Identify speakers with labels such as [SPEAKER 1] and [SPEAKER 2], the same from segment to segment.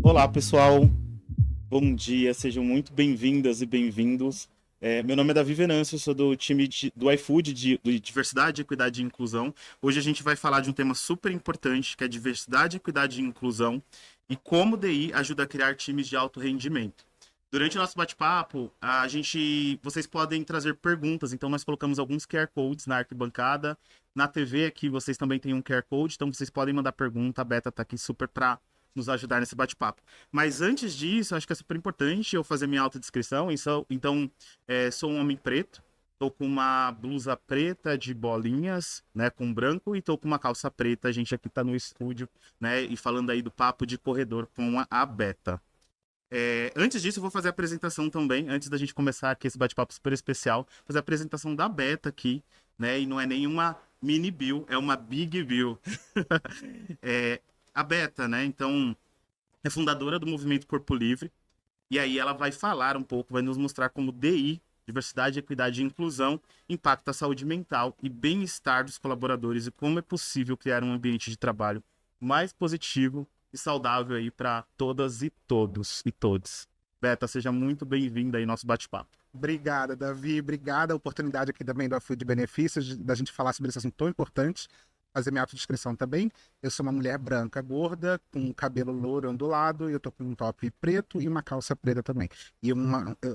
[SPEAKER 1] Olá, pessoal. Bom dia, sejam muito bem-vindas e bem-vindos. Meu nome é Davi Venâncio, eu sou do time do iFood de Diversidade, Equidade e Inclusão. Hoje a gente vai falar de um tema super importante, que é diversidade, equidade e inclusão, e como o DI ajuda a criar times de alto rendimento. Durante o nosso bate-papo, vocês podem trazer perguntas, então nós colocamos alguns QR Codes na arquibancada. Na TV aqui vocês também têm um QR Code, então vocês podem mandar pergunta, a Beta está aqui super para nos ajudar nesse bate-papo. Mas antes disso, acho que é super importante eu fazer minha autodescrição. Então, sou um homem preto, tô com uma blusa preta de bolinhas, né, com branco, e tô com uma calça preta. A gente aqui tá no estúdio, né, e falando aí do papo de corredor com a Beta. Antes disso, eu vou fazer a apresentação também, antes da gente começar aqui esse bate-papo super especial, fazer a apresentação da Beta aqui, né, e não é nenhuma mini bill, é uma big bill. é, a Beta, né, então, é fundadora do Movimento Corpo Livre, e aí ela vai falar um pouco, vai nos mostrar como DI, Diversidade, Equidade e Inclusão, impacta a saúde mental e bem-estar dos colaboradores e como é possível criar um ambiente de trabalho mais positivo e saudável aí para todas e todos e todes. Beta, seja muito bem-vinda aí ao nosso bate-papo.
[SPEAKER 2] Obrigada, Davi. Obrigada a oportunidade aqui também do iFood de Benefícios, da gente falar sobre esse assunto tão importante. Fazer minha autodescrição também. Eu sou uma mulher branca, gorda, com cabelo louro ondulado, e eu tô com um top preto e uma calça preta também. Eu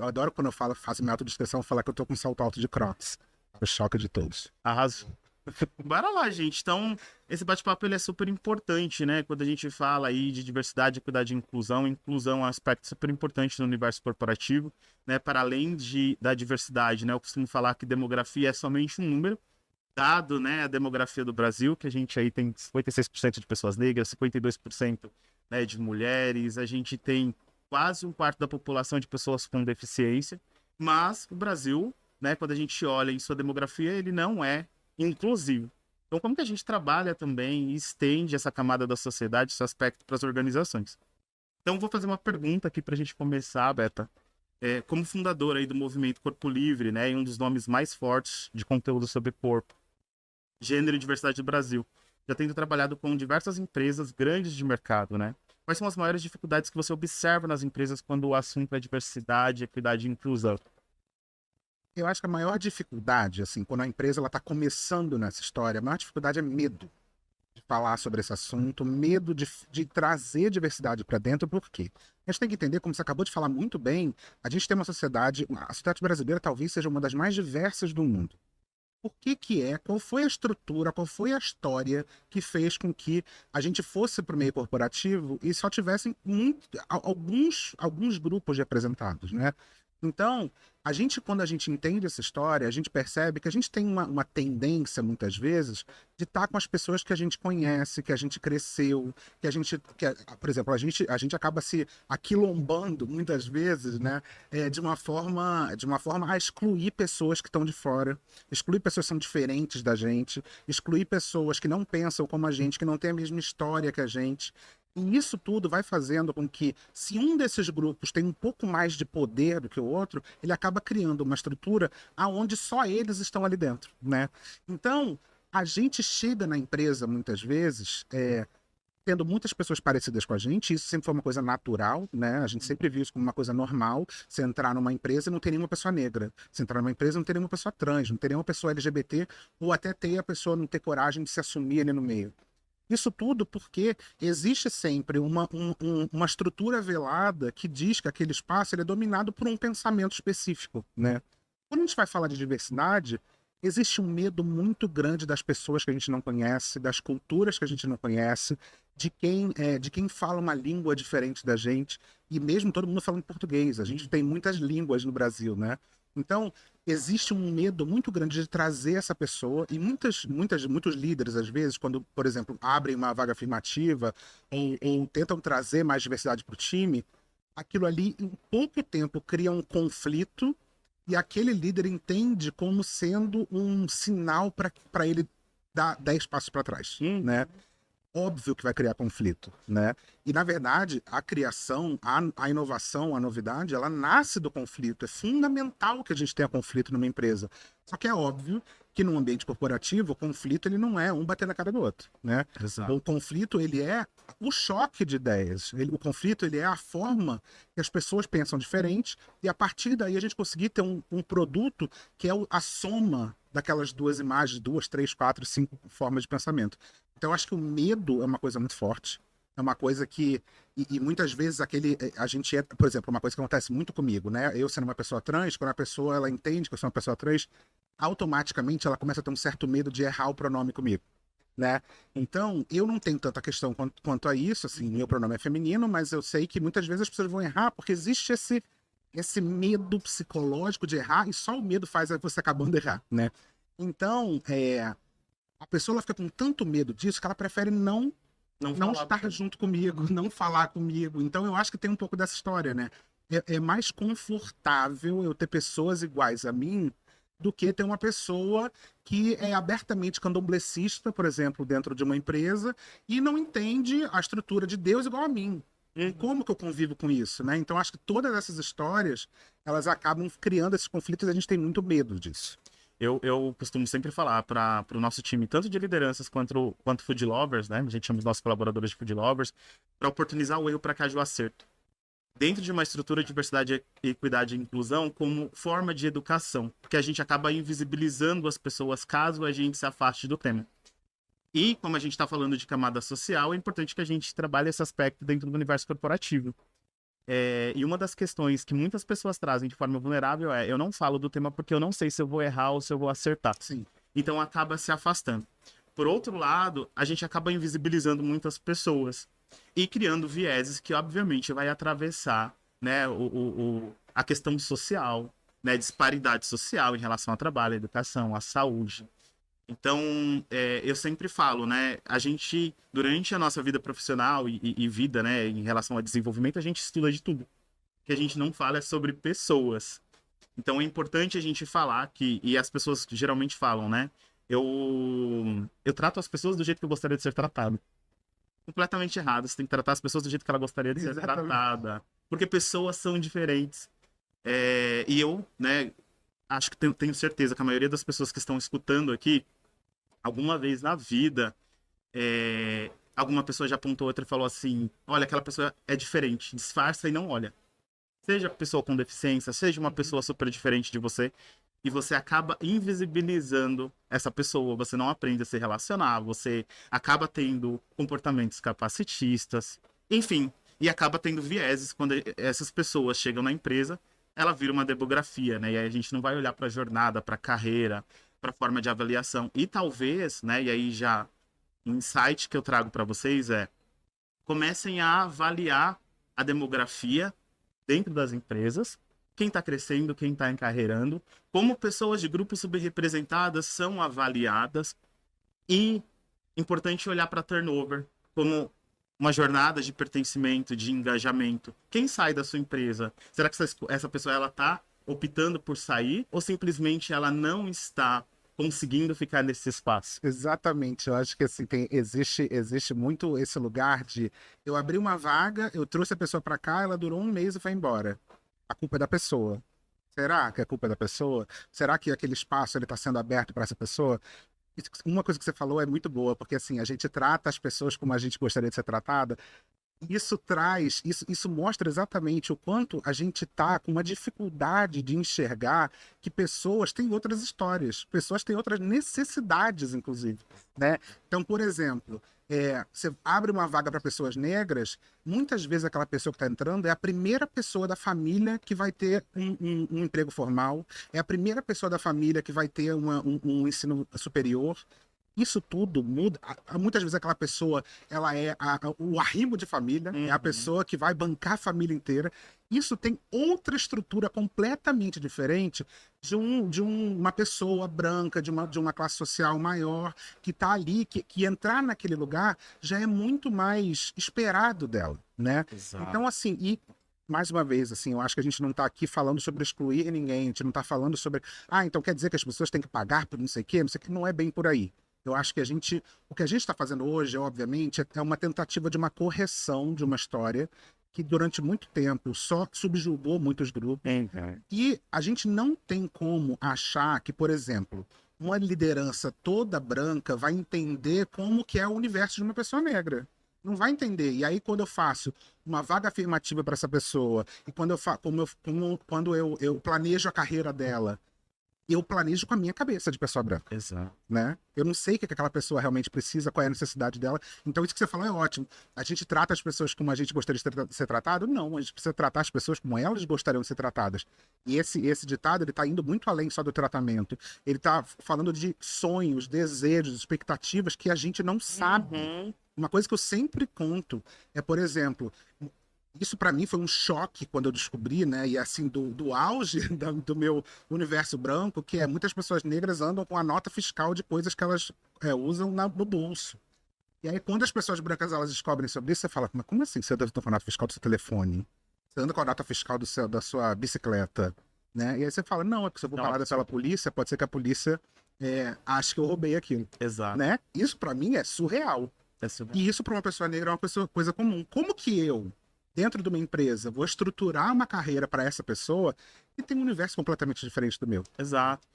[SPEAKER 2] adoro quando faço minha autodescrição, falar que eu tô com um salto alto de Crocs. O choque de todos.
[SPEAKER 1] Arrasou. Bora lá, gente. Então, esse bate-papo ele é super importante, né? Quando a gente fala aí de diversidade, equidade e inclusão, inclusão é um aspecto super importante no universo corporativo, né? Para além da diversidade, né? Eu costumo falar que demografia é somente um número, dado, né, a demografia do Brasil, que a gente aí tem 56% de pessoas negras, 52%, né, de mulheres, a gente tem quase um quarto da população de pessoas com deficiência, mas o Brasil, né, quando a gente olha em sua demografia, ele não é inclusivo. Então, como que a gente trabalha também e estende essa camada da sociedade, esse aspecto para as organizações? Então, vou fazer uma pergunta aqui para a gente começar, Beta. Como fundadora aí do Movimento Corpo Livre, né, e um dos nomes mais fortes de conteúdo sobre corpo, gênero e diversidade do Brasil, já tendo trabalhado com diversas empresas grandes de mercado, né? Quais são as maiores dificuldades que você observa nas empresas quando o assunto é diversidade, equidade e inclusão?
[SPEAKER 2] Eu acho que a maior dificuldade, assim, quando a empresa ela está começando nessa história, a maior dificuldade é medo de falar sobre esse assunto, medo de trazer diversidade para dentro, por quê? A gente tem que entender, como você acabou de falar muito bem, a gente tem uma sociedade, a sociedade brasileira talvez seja uma das mais diversas do mundo. Por que que é? Qual foi a estrutura, qual foi a história que fez com que a gente fosse para o meio corporativo e só tivessem alguns grupos representados, né? Então, quando a gente entende essa história, a gente percebe que a gente tem uma tendência, muitas vezes, de estar com as pessoas que a gente conhece, que a gente cresceu, por exemplo, a gente acaba se aquilombando, muitas vezes, né, de uma forma a excluir pessoas que estão de fora, excluir pessoas que são diferentes da gente, excluir pessoas que não pensam como a gente, que não têm a mesma história que a gente. E isso tudo vai fazendo com que, se um desses grupos tem um pouco mais de poder do que o outro, ele acaba criando uma estrutura aonde só eles estão ali dentro, né? Então, a gente chega na empresa, muitas vezes, tendo muitas pessoas parecidas com a gente, isso sempre foi uma coisa natural, né? A gente sempre viu isso como uma coisa normal. Você entrar numa empresa e não ter nenhuma pessoa negra. Você entrar numa empresa e não ter nenhuma pessoa trans, não ter nenhuma pessoa LGBT, ou até ter a pessoa não ter coragem de se assumir ali no meio. Isso tudo porque existe sempre uma estrutura velada que diz que aquele espaço ele é dominado por um pensamento específico, né? Quando a gente vai falar de diversidade, existe um medo muito grande das pessoas que a gente não conhece, das culturas que a gente não conhece, de quem fala uma língua diferente da gente, e mesmo todo mundo falando português. A gente tem muitas línguas no Brasil, né? Então, existe um medo muito grande de trazer essa pessoa, e muitos líderes, às vezes, quando, por exemplo, abrem uma vaga afirmativa ou tentam trazer mais diversidade para o time, aquilo ali, em pouco tempo, cria um conflito e aquele líder entende como sendo um sinal para ele dar espaço para trás, né? Óbvio que vai criar conflito, né? E, na verdade, a criação, a inovação, a novidade, ela nasce do conflito. É fundamental que a gente tenha conflito numa empresa. Só que é óbvio que num ambiente corporativo, o conflito ele não é um bater na cara do outro, né?
[SPEAKER 1] Exato.
[SPEAKER 2] O conflito ele é o choque de ideias. O conflito ele é a forma que as pessoas pensam diferente e a partir daí a gente conseguir ter um produto que é a soma daquelas duas imagens, 2, 3, 4, 5 formas de pensamento. Então eu acho que o medo é uma coisa muito forte. É uma coisa que e muitas vezes a gente é, por exemplo, uma coisa que acontece muito comigo, né? Eu sendo uma pessoa trans, quando a pessoa ela entende que eu sou uma pessoa trans, automaticamente ela começa a ter um certo medo de errar o pronome comigo, né? Então, eu não tenho tanta questão quanto a isso, assim, meu pronome é feminino, mas eu sei que muitas vezes as pessoas vão errar porque existe esse medo psicológico de errar e só o medo faz você acabando de errar, né? Então, a pessoa ela fica com tanto medo disso que ela prefere não estar junto comigo, não falar comigo. Então eu acho que tem um pouco dessa história, né? É mais confortável eu ter pessoas iguais a mim do que ter uma pessoa que é abertamente candomblessista, por exemplo, dentro de uma empresa e não entende a estrutura de Deus igual a mim. E como que eu convivo com isso, né? Então acho que todas essas histórias, elas acabam criando esses conflitos e a gente tem muito medo disso.
[SPEAKER 1] Eu costumo sempre falar para o nosso time, tanto de lideranças quanto food lovers, né? A gente chama os nossos colaboradores de food lovers, para oportunizar o erro para que haja o acerto. Dentro de uma estrutura de diversidade, equidade e inclusão, como forma de educação, porque a gente acaba invisibilizando as pessoas caso a gente se afaste do tema. E, como a gente está falando de camada social, é importante que a gente trabalhe esse aspecto dentro do universo corporativo. E uma das questões que muitas pessoas trazem de forma vulnerável eu não falo do tema porque eu não sei se eu vou errar ou se eu vou acertar.
[SPEAKER 2] Sim.
[SPEAKER 1] Então acaba se afastando. Por outro lado, a gente acaba invisibilizando muitas pessoas e criando vieses que obviamente vai atravessar, né, a questão social, né, disparidade social em relação ao trabalho, à educação, à saúde. Então, eu sempre falo, né? A gente, durante a nossa vida profissional e vida, né, em relação ao desenvolvimento, a gente estuda de tudo. O que a gente não fala é sobre pessoas. Então, é importante a gente falar e as pessoas geralmente falam, né? Eu trato as pessoas do jeito que eu gostaria de ser tratado. Completamente errado. Você tem que tratar as pessoas do jeito que ela gostaria de ser tratada. Porque pessoas são diferentes. E eu, né, acho que tenho certeza que a maioria das pessoas que estão escutando aqui, alguma vez na vida, alguma pessoa já apontou outra e falou assim: olha, aquela pessoa é diferente, disfarça e não olha. Seja pessoa com deficiência, seja uma pessoa super diferente de você, e você acaba invisibilizando essa pessoa, você não aprende a se relacionar, você acaba tendo comportamentos capacitistas, enfim, e acaba tendo vieses quando essas pessoas chegam na empresa, ela vira uma demografia, né? E aí a gente não vai olhar para a jornada, para a carreira, para a forma de avaliação. E talvez, né? E aí já um insight que eu trago para vocês comecem a avaliar a demografia dentro das empresas, quem está crescendo, quem está encarreirando, como pessoas de grupos subrepresentadas são avaliadas e importante olhar para turnover como uma jornada de pertencimento, de engajamento. Quem sai da sua empresa? Será que essa pessoa ela está optando por sair ou simplesmente ela não está conseguindo ficar nesse espaço?
[SPEAKER 2] Exatamente, eu acho que assim, existe muito esse lugar de eu abri uma vaga, eu trouxe a pessoa para cá, ela durou um mês e foi embora. A culpa é da pessoa. Será que a culpa é da pessoa? Será que aquele espaço ele está sendo aberto para essa pessoa? Uma coisa que você falou é muito boa, porque assim, a gente trata as pessoas como a gente gostaria de ser tratada. Isso mostra exatamente o quanto a gente tá com uma dificuldade de enxergar que pessoas têm outras histórias, pessoas têm outras necessidades, inclusive, né? Então, por exemplo, você abre uma vaga para pessoas negras, muitas vezes aquela pessoa que está entrando é a primeira pessoa da família que vai ter um emprego formal, é a primeira pessoa da família que vai ter um ensino superior. Isso tudo muda. Muitas vezes aquela pessoa, ela é o arrimo de família, é a pessoa que vai bancar a família inteira. Isso tem outra estrutura completamente diferente de uma pessoa branca, de uma classe social maior, que está ali, que entrar naquele lugar já é muito mais esperado dela, né?
[SPEAKER 1] Exato.
[SPEAKER 2] Então, assim, mais uma vez, assim, eu acho que a gente não está aqui falando sobre excluir ninguém, a gente não está falando sobre, então quer dizer que as pessoas têm que pagar por não sei o quê, não é bem por aí. Eu acho que o que a gente está fazendo hoje, obviamente, é uma tentativa de uma correção de uma história que durante muito tempo só subjugou muitos grupos. E a gente não tem como achar que, por exemplo, uma liderança toda branca vai entender como que é o universo de uma pessoa negra. Não vai entender. E aí, quando eu faço uma vaga afirmativa para essa pessoa, e quando eu planejo a carreira dela, eu planejo com a minha cabeça de pessoa branca,
[SPEAKER 1] Exato.
[SPEAKER 2] né? Eu não sei o que aquela pessoa realmente precisa, qual é a necessidade dela. Então, isso que você falou é ótimo. A gente trata as pessoas como a gente gostaria de ser tratado? Não, a gente precisa tratar as pessoas como elas gostariam de ser tratadas. E esse ditado, ele tá indo muito além só do tratamento. Ele tá falando de sonhos, desejos, expectativas que a gente não sabe.
[SPEAKER 1] Uhum.
[SPEAKER 2] Uma coisa que eu sempre conto é, por exemplo, isso para mim foi um choque quando eu descobri, né? E assim, do auge do meu universo branco, que é muitas pessoas negras andam com a nota fiscal de coisas que elas usam no bolso. E aí, quando as pessoas brancas elas descobrem sobre isso, você fala, mas como assim você anda com a nota fiscal do seu telefone? Você anda com a nota fiscal da sua bicicleta? Né? E aí você fala, não, é porque se eu for
[SPEAKER 1] Não,
[SPEAKER 2] parada pela polícia, pode ser que a polícia ache que eu roubei aquilo.
[SPEAKER 1] exato.
[SPEAKER 2] Né? Isso para mim é surreal. E isso para uma pessoa negra é uma coisa comum. Como que eu, dentro de uma empresa, vou estruturar uma carreira para essa pessoa que tem um universo completamente diferente do meu?
[SPEAKER 1] Exato.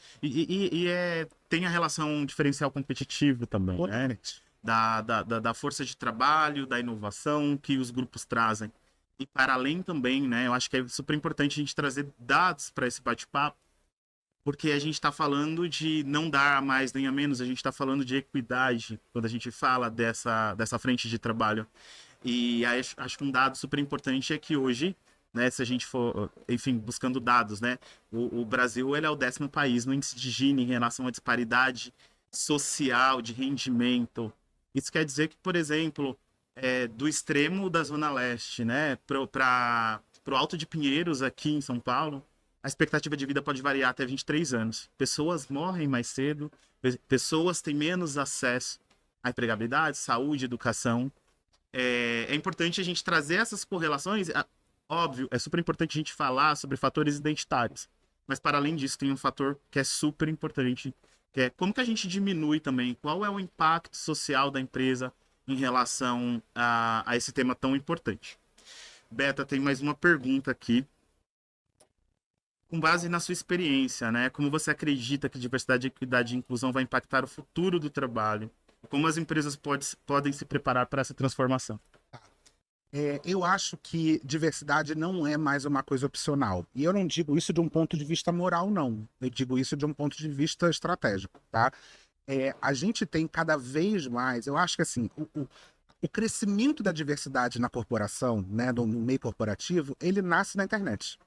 [SPEAKER 1] Tem a relação diferencial competitivo também, né?
[SPEAKER 2] Totalmente.
[SPEAKER 1] Da força de trabalho, da inovação que os grupos trazem. E para além também, né? Eu acho que é super importante a gente trazer dados para esse bate-papo, porque a gente está falando de não dar a mais nem a menos, a gente está falando de equidade quando a gente fala dessa frente de trabalho. E aí, acho que um dado super importante é que hoje, né, se a gente for, enfim, buscando dados, né, o Brasil ele é o 10º país no índice de Gini em relação à disparidade social, de rendimento. Isso quer dizer que, por exemplo, do extremo da Zona Leste, né, para o Alto de Pinheiros, aqui em São Paulo, a expectativa de vida pode variar até 23 anos. Pessoas morrem mais cedo, pessoas têm menos acesso à empregabilidade, saúde, educação. É importante a gente trazer essas correlações. Óbvio, é super importante a gente falar sobre fatores identitários. Mas, para além disso, tem um fator que é super importante, que é como que a gente diminui também, qual é o impacto social da empresa em relação a esse tema tão importante. Beta, tem mais uma pergunta aqui. Com base na sua experiência, né? Como você acredita que diversidade, equidade e inclusão vai impactar o futuro do trabalho? Como as empresas podem se preparar para essa transformação?
[SPEAKER 2] Eu acho que diversidade não é mais uma coisa opcional. E eu não digo isso de um ponto de vista moral, não. Eu digo isso de um ponto de vista estratégico, tá? A gente tem cada vez mais, eu acho que assim, o crescimento da diversidade na corporação, né, no meio corporativo, ele nasce na internet.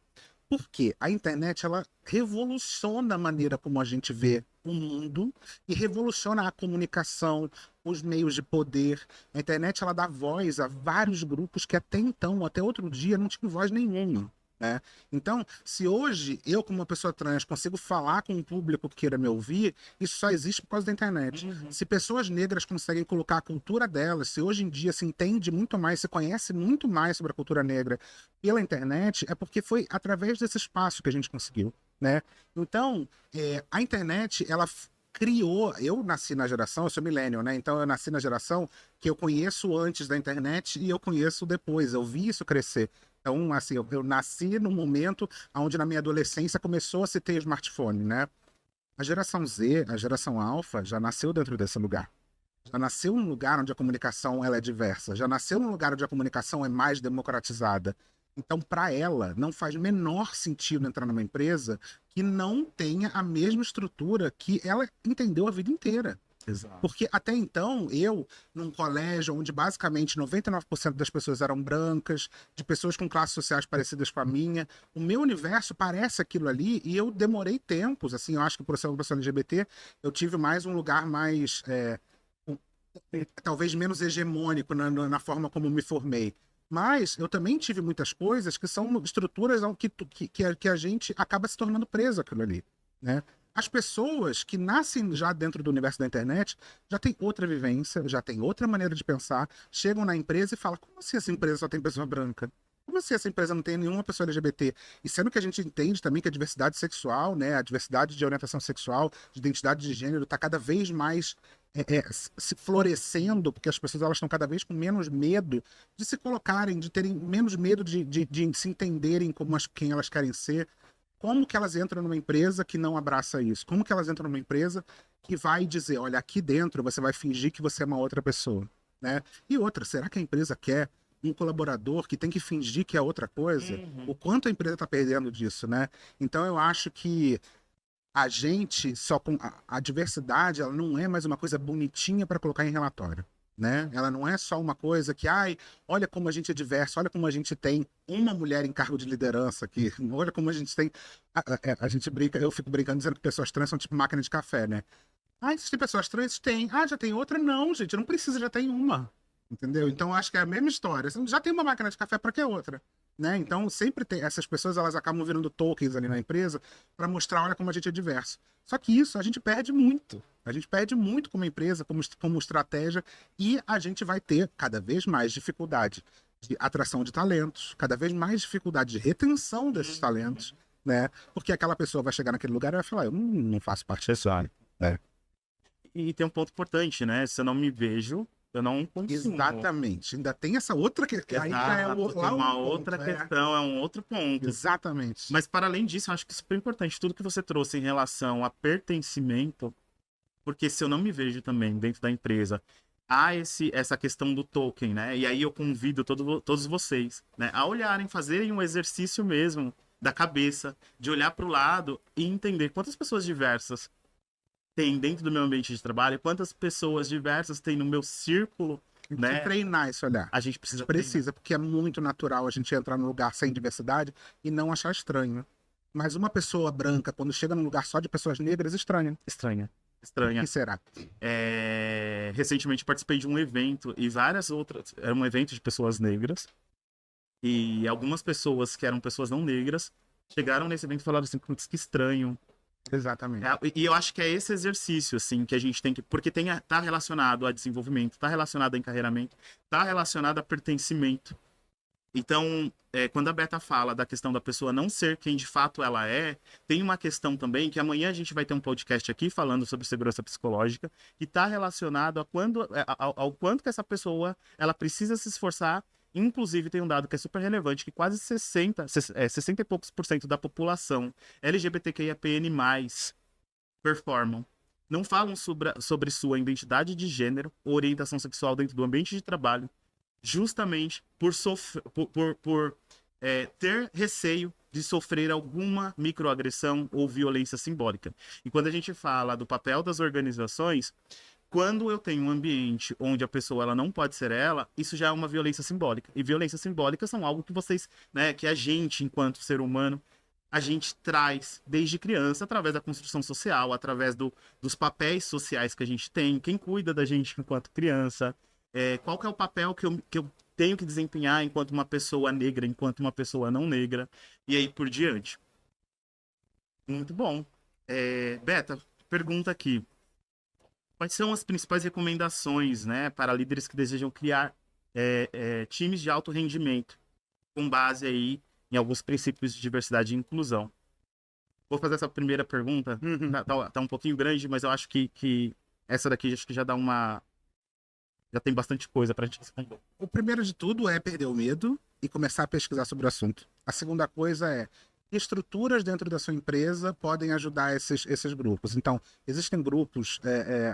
[SPEAKER 2] Porque a internet ela revoluciona a maneira como a gente vê o mundo e revoluciona a comunicação, os meios de poder. A internet ela dá voz a vários grupos que até então, até outro dia, não tinham voz nenhuma. Né? Então, se hoje eu, como uma pessoa trans, consigo falar com um público que queira me ouvir, isso só existe por causa da internet.
[SPEAKER 1] Uhum.
[SPEAKER 2] Se pessoas negras conseguem colocar a cultura delas, se hoje em dia se entende muito mais, se conhece muito mais sobre a cultura negra pela internet, é porque foi através desse espaço que a gente conseguiu. Né? Então, a internet, ela criou. Eu nasci na geração, eu sou millennial, né? Então eu nasci na geração que eu conheço antes da internet e eu conheço depois. Eu vi isso crescer. Então, assim, eu nasci num momento onde na minha adolescência começou a se ter smartphone, né? A geração Z, a geração Alpha, já nasceu dentro desse lugar. Já nasceu num lugar onde a comunicação ela é diversa. Já nasceu num lugar onde a comunicação é mais democratizada. Então, para ela, não faz menor sentido entrar numa empresa que não tenha a mesma estrutura que ela entendeu a vida inteira.
[SPEAKER 1] Exato.
[SPEAKER 2] Porque até então, eu, num colégio onde basicamente 99% das pessoas eram brancas, de pessoas com classes sociais parecidas com a minha, o meu universo parece aquilo ali e eu demorei tempos, assim, eu acho que por ser uma pessoa LGBT, eu tive mais um lugar mais, talvez menos hegemônico na forma como me formei. Mas eu também tive muitas coisas que são estruturas que a gente acaba se tornando preso àquilo ali, né? As pessoas que nascem já dentro do universo da internet já têm outra vivência, já têm outra maneira de pensar, chegam na empresa e falam, como assim essa empresa só tem pessoa branca? Como assim essa empresa não tem nenhuma pessoa LGBT? E sendo que a gente entende também que a diversidade sexual, né, a diversidade de orientação sexual, de identidade de gênero, está cada vez mais se florescendo, porque as pessoas elas estão cada vez com menos medo de se colocarem, de terem menos medo de se entenderem como quem elas querem ser. como que elas entram numa empresa que não abraça isso? Como que elas entram numa empresa que vai dizer, olha, aqui dentro você vai fingir que você é uma outra pessoa, né? E outra, será que a empresa quer um colaborador que tem que fingir que é outra coisa? O quanto a empresa está perdendo disso, né? Então eu acho que a gente só com a diversidade, ela não é mais uma coisa bonitinha para colocar em relatório, né? Ela não é só uma coisa que, ai, olha como a gente é diverso, olha como a gente tem uma mulher em cargo de liderança aqui, olha como a gente tem. A gente brinca, eu fico brincando dizendo que pessoas trans são tipo máquina de café, né? Ah, existem pessoas trans? Tem. Ah, já tem outra? Não, gente, não precisa, já tem uma. Entendeu? Então acho que é a mesma história. Você já tem uma máquina de café, para que outra? Né? Então sempre tem essas pessoas, elas acabam virando tokens ali na empresa para mostrar, olha como a gente é diverso. Só que isso a gente perde muito. A gente perde muito como empresa, como estratégia, e a gente vai ter cada vez mais dificuldade de atração de talentos, cada vez mais dificuldade de retenção desses talentos, né? Porque aquela pessoa vai chegar naquele lugar e vai falar, eu não faço parte dessa área. Né?
[SPEAKER 1] E tem um ponto importante, né? Se eu não me vejo, eu não consumo.
[SPEAKER 2] Exatamente. Ainda tem essa outra questão.
[SPEAKER 1] Tem uma outra questão, é um outro ponto.
[SPEAKER 2] Exatamente.
[SPEAKER 1] Mas para além disso, eu acho que é super importante tudo que você trouxe em relação a pertencimento, porque se eu não me vejo também dentro da empresa, há essa questão do token, né? E aí eu convido todos vocês, né, a olharem, fazerem um exercício mesmo da cabeça, de olhar para o lado e entender quantas pessoas diversas tem dentro do meu ambiente de trabalho, quantas pessoas diversas tem no meu círculo, né?
[SPEAKER 2] Treinar esse olhar.
[SPEAKER 1] A gente precisa
[SPEAKER 2] porque é muito natural a gente entrar num lugar sem diversidade e não achar estranho. Mas uma pessoa branca, quando chega num lugar só de pessoas negras, estranha.
[SPEAKER 1] Estranha.
[SPEAKER 2] O que será?
[SPEAKER 1] Recentemente participei de um evento e várias outras... Era um evento de pessoas negras. E algumas pessoas que eram pessoas não negras chegaram nesse evento e falaram assim, que estranho.
[SPEAKER 2] Exatamente.
[SPEAKER 1] E eu acho que é esse exercício, assim, que a gente tem que... Porque tá relacionado a desenvolvimento, tá relacionado a encarreiramento, tá relacionado a pertencimento. Então, quando a Beta fala da questão da pessoa não ser quem de fato ela é, tem uma questão também que amanhã a gente vai ter um podcast aqui falando sobre segurança psicológica, que está relacionado ao quanto que essa pessoa ela precisa se esforçar. Inclusive, tem um dado que é super relevante, que quase 60 e poucos por cento da população LGBTQIAPN+, performam. Não falam sobre sua identidade de gênero ou orientação sexual dentro do ambiente de trabalho, justamente por ter receio de sofrer alguma microagressão ou violência simbólica. E quando a gente fala do papel das organizações, quando eu tenho um ambiente onde a pessoa ela não pode ser ela, isso já é uma violência simbólica. E violências simbólicas são algo que vocês, né, que a gente, enquanto ser humano, a gente traz desde criança, através da construção social, através dos papéis sociais que a gente tem, quem cuida da gente enquanto criança, qual que é o papel que eu tenho que desempenhar enquanto uma pessoa negra, enquanto uma pessoa não negra, e aí por diante. Muito bom. Beta, pergunta aqui. Quais são as principais recomendações, né, para líderes que desejam criar times de alto rendimento, com base aí em alguns princípios de diversidade e inclusão? Vou fazer essa primeira pergunta. Tá um pouquinho grande, mas eu acho que essa daqui acho que já dá já tem bastante coisa pra gente responder.
[SPEAKER 2] O primeiro de tudo é perder o medo e começar a pesquisar sobre o assunto. A segunda coisa é estruturas dentro da sua empresa podem ajudar esses grupos. Então, existem grupos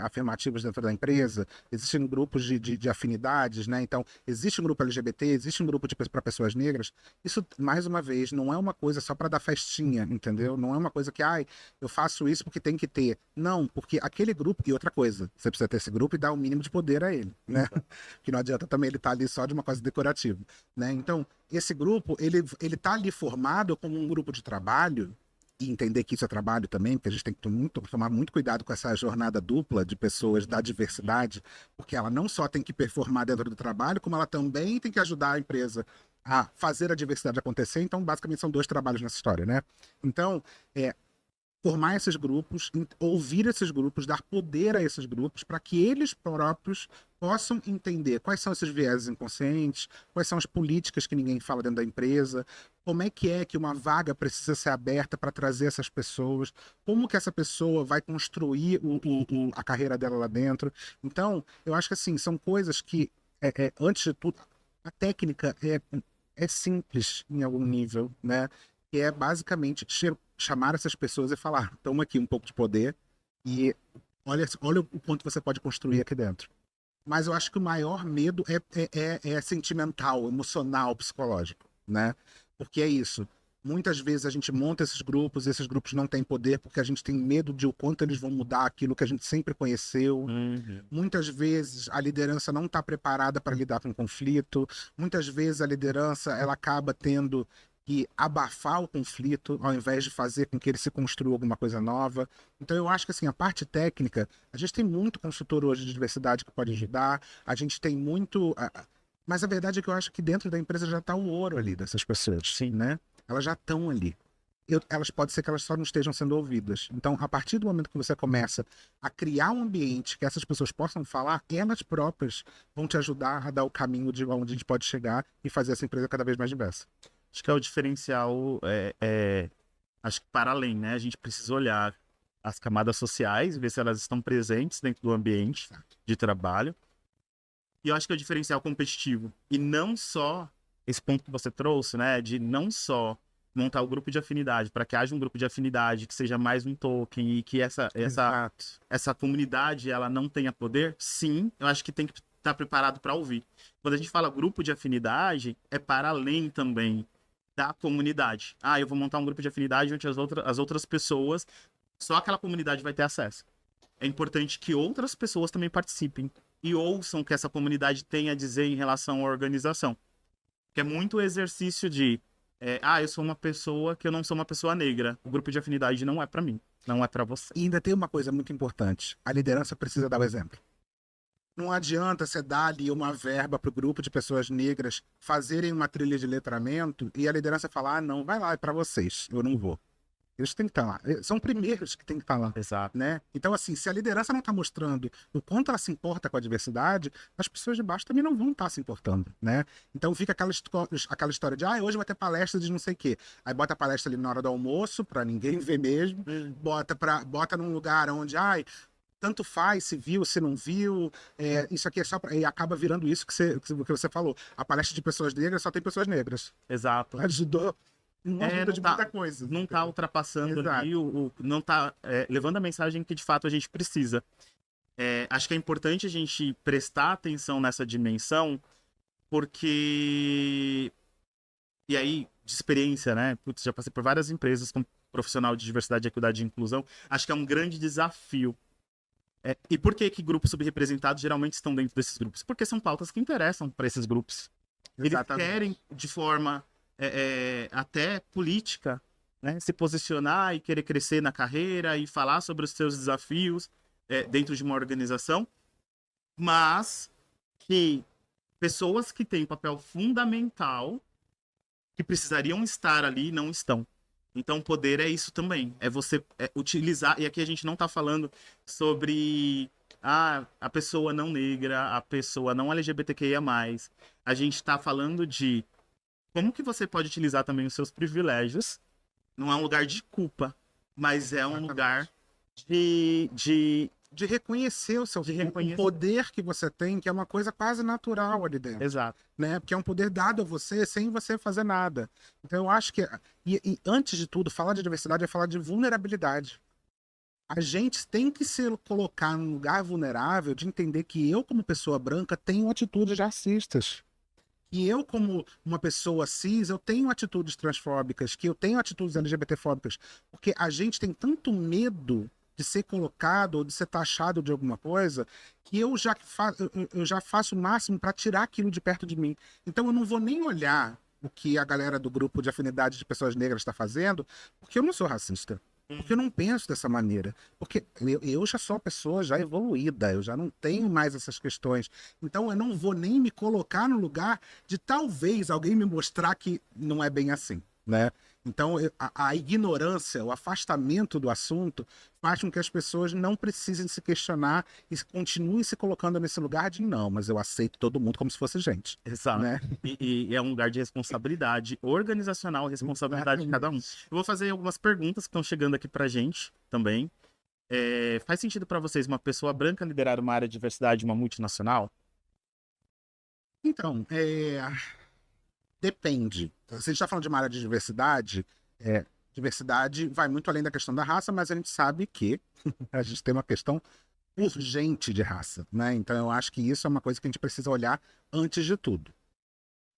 [SPEAKER 2] afirmativos dentro da empresa, existem grupos de afinidades, né? Então, existe um grupo LGBT, existe um grupo para pessoas negras. Isso, mais uma vez, não é uma coisa só para dar festinha, entendeu? Não é uma coisa que, eu faço isso porque tem que ter. Não, porque aquele grupo... E outra coisa, você precisa ter esse grupo e dar o mínimo de poder a ele, né? Que não adianta também ele estar ali só de uma coisa decorativa, né? Então, esse grupo, ele tá ali formado como um grupo de trabalho, e entender que isso é trabalho também, porque a gente tem que tomar muito cuidado com essa jornada dupla de pessoas da diversidade, porque ela não só tem que performar dentro do trabalho, como ela também tem que ajudar a empresa a fazer a diversidade acontecer. Então, basicamente, são dois trabalhos nessa história, né? Então, formar esses grupos, ouvir esses grupos, dar poder a esses grupos para que eles próprios possam entender quais são esses vieses inconscientes, quais são as políticas que ninguém fala dentro da empresa, como é que uma vaga precisa ser aberta para trazer essas pessoas, como que essa pessoa vai construir a carreira dela lá dentro. Então, eu acho que assim, são coisas que, antes de tudo, a técnica é simples em algum nível, né? Que é basicamente chamar essas pessoas e falar, toma aqui um pouco de poder e olha o quanto você pode construir aqui dentro. Mas eu acho que o maior medo é sentimental, emocional, psicológico, né? Porque é isso. Muitas vezes a gente monta esses grupos e esses grupos não têm poder porque a gente tem medo de o quanto eles vão mudar aquilo que a gente sempre conheceu. Muitas vezes a liderança não está preparada para lidar com conflito. Muitas vezes a liderança ela acaba tendo que abafar o conflito ao invés de fazer com que ele se construa alguma coisa nova. Então eu acho que assim, a parte técnica, a gente tem muito consultor hoje de diversidade que pode ajudar, a gente tem muito... Mas a verdade é que eu acho que dentro da empresa já está o ouro ali dessas pessoas,
[SPEAKER 1] Sim.
[SPEAKER 2] né? Elas já estão ali. Elas pode ser que elas só não estejam sendo ouvidas. Então, a partir do momento que você começa a criar um ambiente que essas pessoas possam falar, elas próprias vão te ajudar a dar o caminho de onde a gente pode chegar e fazer essa empresa cada vez mais diversa.
[SPEAKER 1] Acho que é o diferencial, acho que para além, né? A gente precisa olhar as camadas sociais, ver se elas estão presentes dentro do ambiente de trabalho. E eu acho que é o diferencial competitivo. E não só esse ponto que você trouxe, né? De não só montar o grupo de afinidade, para que haja um grupo de afinidade que seja mais um token e que essa comunidade ela não tenha poder. Sim, eu acho que tem que estar preparado para ouvir. Quando a gente fala grupo de afinidade, é para além também da comunidade. Eu vou montar um grupo de afinidade onde as outras pessoas, só aquela comunidade vai ter acesso. É importante que outras pessoas também participem e ouçam o que essa comunidade tem a dizer em relação à organização. Que é muito o exercício de eu sou uma pessoa que eu não sou uma pessoa negra. O grupo de afinidade não é para mim, não é para você.
[SPEAKER 2] E ainda tem uma coisa muito importante. A liderança precisa dar o exemplo. Não adianta você dar ali uma verba para o grupo de pessoas negras fazerem uma trilha de letramento e a liderança falar, não, vai lá, é para vocês, eu não vou. Eles têm que estar lá. São primeiros que têm que estar lá.
[SPEAKER 1] Exato.
[SPEAKER 2] Né? Então, assim, se a liderança não está mostrando o quanto ela se importa com a diversidade, as pessoas de baixo também não vão estar se importando, né? Então fica aquela história de, hoje vai ter palestra de não sei o quê. Aí bota a palestra ali na hora do almoço, para ninguém ver mesmo. Bota num lugar onde, tanto faz se viu, se não viu, isso aqui é só e acaba virando isso que você falou. A palestra de pessoas negras só tem pessoas negras.
[SPEAKER 1] Exato.
[SPEAKER 2] Ajudou. Não ajuda de muita coisa.
[SPEAKER 1] Não tá ultrapassando ali, não tá levando a mensagem que de fato a gente precisa. Acho que é importante a gente prestar atenção nessa dimensão, porque... E aí, de experiência, né? Putz, já passei por várias empresas como profissional de diversidade, equidade e inclusão. Acho que é um grande desafio. E por que grupos subrepresentados geralmente estão dentro desses grupos? Porque são pautas que interessam para esses grupos.
[SPEAKER 2] Exatamente.
[SPEAKER 1] Eles querem, de forma até política, né, se posicionar e querer crescer na carreira e falar sobre os seus desafios dentro de uma organização, mas que pessoas que têm papel fundamental, que precisariam estar ali, não estão. Então, poder é isso também. É você utilizar... E aqui a gente não está falando sobre a pessoa não negra, a pessoa não LGBTQIA+. A gente está falando de como que você pode utilizar também os seus privilégios. Não é um lugar de culpa, mas é um lugar de
[SPEAKER 2] reconhecer o poder que você tem, que é uma coisa quase natural ali dentro.
[SPEAKER 1] Exato.
[SPEAKER 2] Né? Porque é um poder dado a você sem você fazer nada. Então eu acho que... E antes de tudo, falar de diversidade é falar de vulnerabilidade. A gente tem que se colocar num lugar vulnerável de entender que eu, como pessoa branca, tenho atitudes racistas. E eu, como uma pessoa cis, eu tenho atitudes transfóbicas, que eu tenho atitudes LGBTfóbicas. Porque a gente tem tanto medo de ser colocado ou de ser taxado de alguma coisa, que eu já faço o máximo para tirar aquilo de perto de mim. Então eu não vou nem olhar o que a galera do grupo de afinidade de pessoas negras está fazendo, porque eu não sou racista. Porque eu não penso dessa maneira. Porque eu já sou uma pessoa já evoluída, eu já não tenho mais essas questões. Então eu não vou nem me colocar no lugar de talvez alguém me mostrar que não é bem assim, né? Então a ignorância, o afastamento do assunto faz com que as pessoas não precisem se questionar e continuem se colocando nesse lugar de não, mas eu aceito todo mundo como se fosse gente.
[SPEAKER 1] Exato.
[SPEAKER 2] Né?
[SPEAKER 1] E é um lugar de responsabilidade organizacional, responsabilidade de cada um. Eu vou fazer algumas perguntas que estão chegando aqui pra gente também. Faz sentido para vocês uma pessoa branca liderar uma área de diversidade de uma multinacional?
[SPEAKER 2] Então, depende. Se a gente está falando de uma área de diversidade, Diversidade vai muito além da questão da raça, mas a gente sabe que a gente tem uma questão urgente de raça, né? Então eu acho que isso é uma coisa que a gente precisa olhar antes de tudo.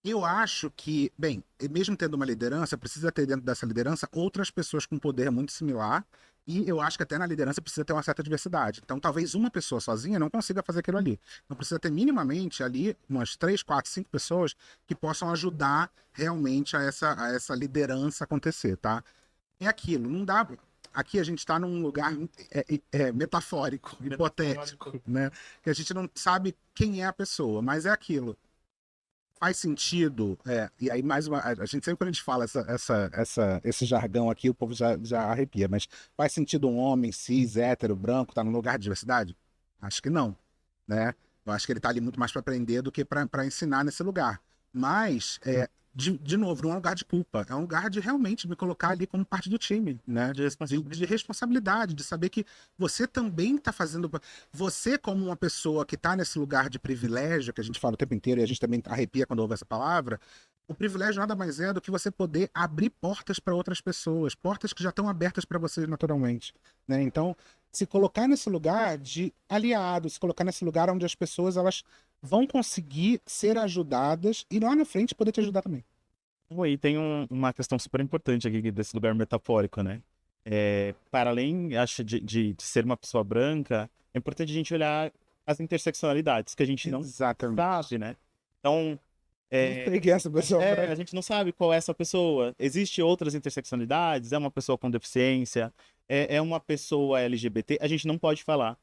[SPEAKER 2] Eu acho que, bem, mesmo tendo uma liderança, precisa ter dentro dessa liderança outras pessoas com poder muito similar, e eu acho que até na liderança precisa ter uma certa diversidade. Então, talvez uma pessoa sozinha não consiga fazer aquilo ali. Então, precisa ter minimamente ali umas 3, 4, 5 pessoas que possam ajudar realmente a essa liderança acontecer, tá? É aquilo, não dá. Aqui a gente está num lugar metafórico, hipotético, né? Que a gente não sabe quem é a pessoa, mas é aquilo. Faz sentido, e aí mais uma, a gente sempre quando a gente fala esse jargão aqui, o povo já arrepia, mas faz sentido um homem cis, hétero, branco, estar num lugar de diversidade? Acho que não, né? Eu acho que ele está ali muito mais para aprender do que para ensinar nesse lugar. Mas, de novo, não é um lugar de culpa, é um lugar de realmente me colocar ali como parte do time, né? De responsabilidade, de saber que você também está fazendo. Você, como uma pessoa que está nesse lugar de privilégio, que a gente fala o tempo inteiro e a gente também arrepia quando ouve essa palavra, o privilégio nada mais é do que você poder abrir portas para outras pessoas, portas que já estão abertas para vocês naturalmente, né? Então, se colocar nesse lugar de aliado, se colocar nesse lugar onde as pessoas elas vão conseguir ser ajudadas e lá na frente poder te ajudar também.
[SPEAKER 1] E tem uma questão super importante aqui desse lugar metafórico, né? Para além, acho, de ser uma pessoa branca, é importante a gente olhar as interseccionalidades, que a gente não sabe, né? Então,
[SPEAKER 2] Peguei essa pessoa
[SPEAKER 1] a gente não sabe qual é essa pessoa. Existem outras interseccionalidades? É uma pessoa com deficiência? É uma pessoa LGBT? A gente não pode falar.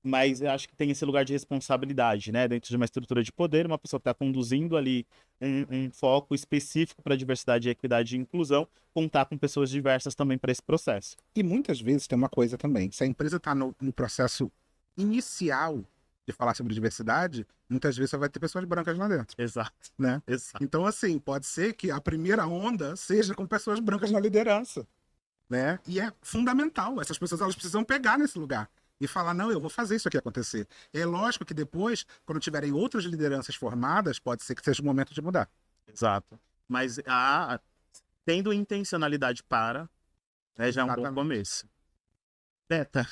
[SPEAKER 1] Mas eu acho que tem esse lugar de responsabilidade, né? Dentro de uma estrutura de poder, uma pessoa que está conduzindo ali um foco específico para diversidade, equidade e inclusão, contar com pessoas diversas também para esse processo.
[SPEAKER 2] E muitas vezes tem uma coisa também, se a empresa está no processo inicial de falar sobre diversidade, muitas vezes só vai ter pessoas brancas lá dentro.
[SPEAKER 1] Exato.
[SPEAKER 2] Né?
[SPEAKER 1] Exato.
[SPEAKER 2] Então, assim, pode ser que a primeira onda seja com pessoas brancas na liderança. Né? E é fundamental, essas pessoas elas precisam pegar nesse lugar e falar, não, eu vou fazer isso aqui acontecer. É lógico que depois, quando tiverem outras lideranças formadas, pode ser que seja o momento de mudar.
[SPEAKER 1] Exato. Mas tendo intencionalidade para, né, já é um bom começo. Beta,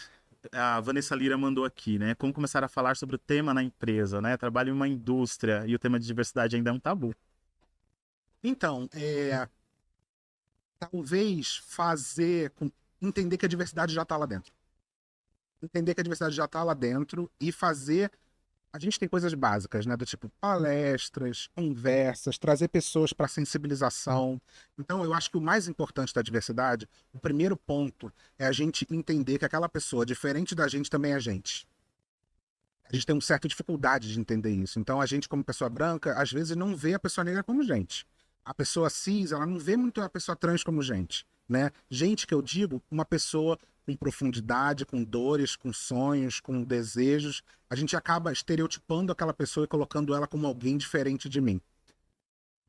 [SPEAKER 1] a Vanessa Lira mandou aqui, né? Como começar a falar sobre o tema na empresa, né? Trabalho em uma indústria e o tema de diversidade ainda é um tabu.
[SPEAKER 2] Então, talvez entender que a diversidade já está lá dentro. Entender que a diversidade já está lá dentro e fazer. A gente tem coisas básicas, né? Do tipo palestras, conversas, trazer pessoas para sensibilização. Então, eu acho que o mais importante da diversidade, o primeiro ponto, é a gente entender que aquela pessoa, diferente da gente, também é gente. A gente tem uma certa dificuldade de entender isso. Então, a gente, como pessoa branca, às vezes não vê a pessoa negra como gente. A pessoa cis, ela não vê muito a pessoa trans como gente, né? Gente que eu digo, uma pessoa com profundidade, com dores, com sonhos, com desejos. A gente acaba estereotipando aquela pessoa e colocando ela como alguém diferente de mim.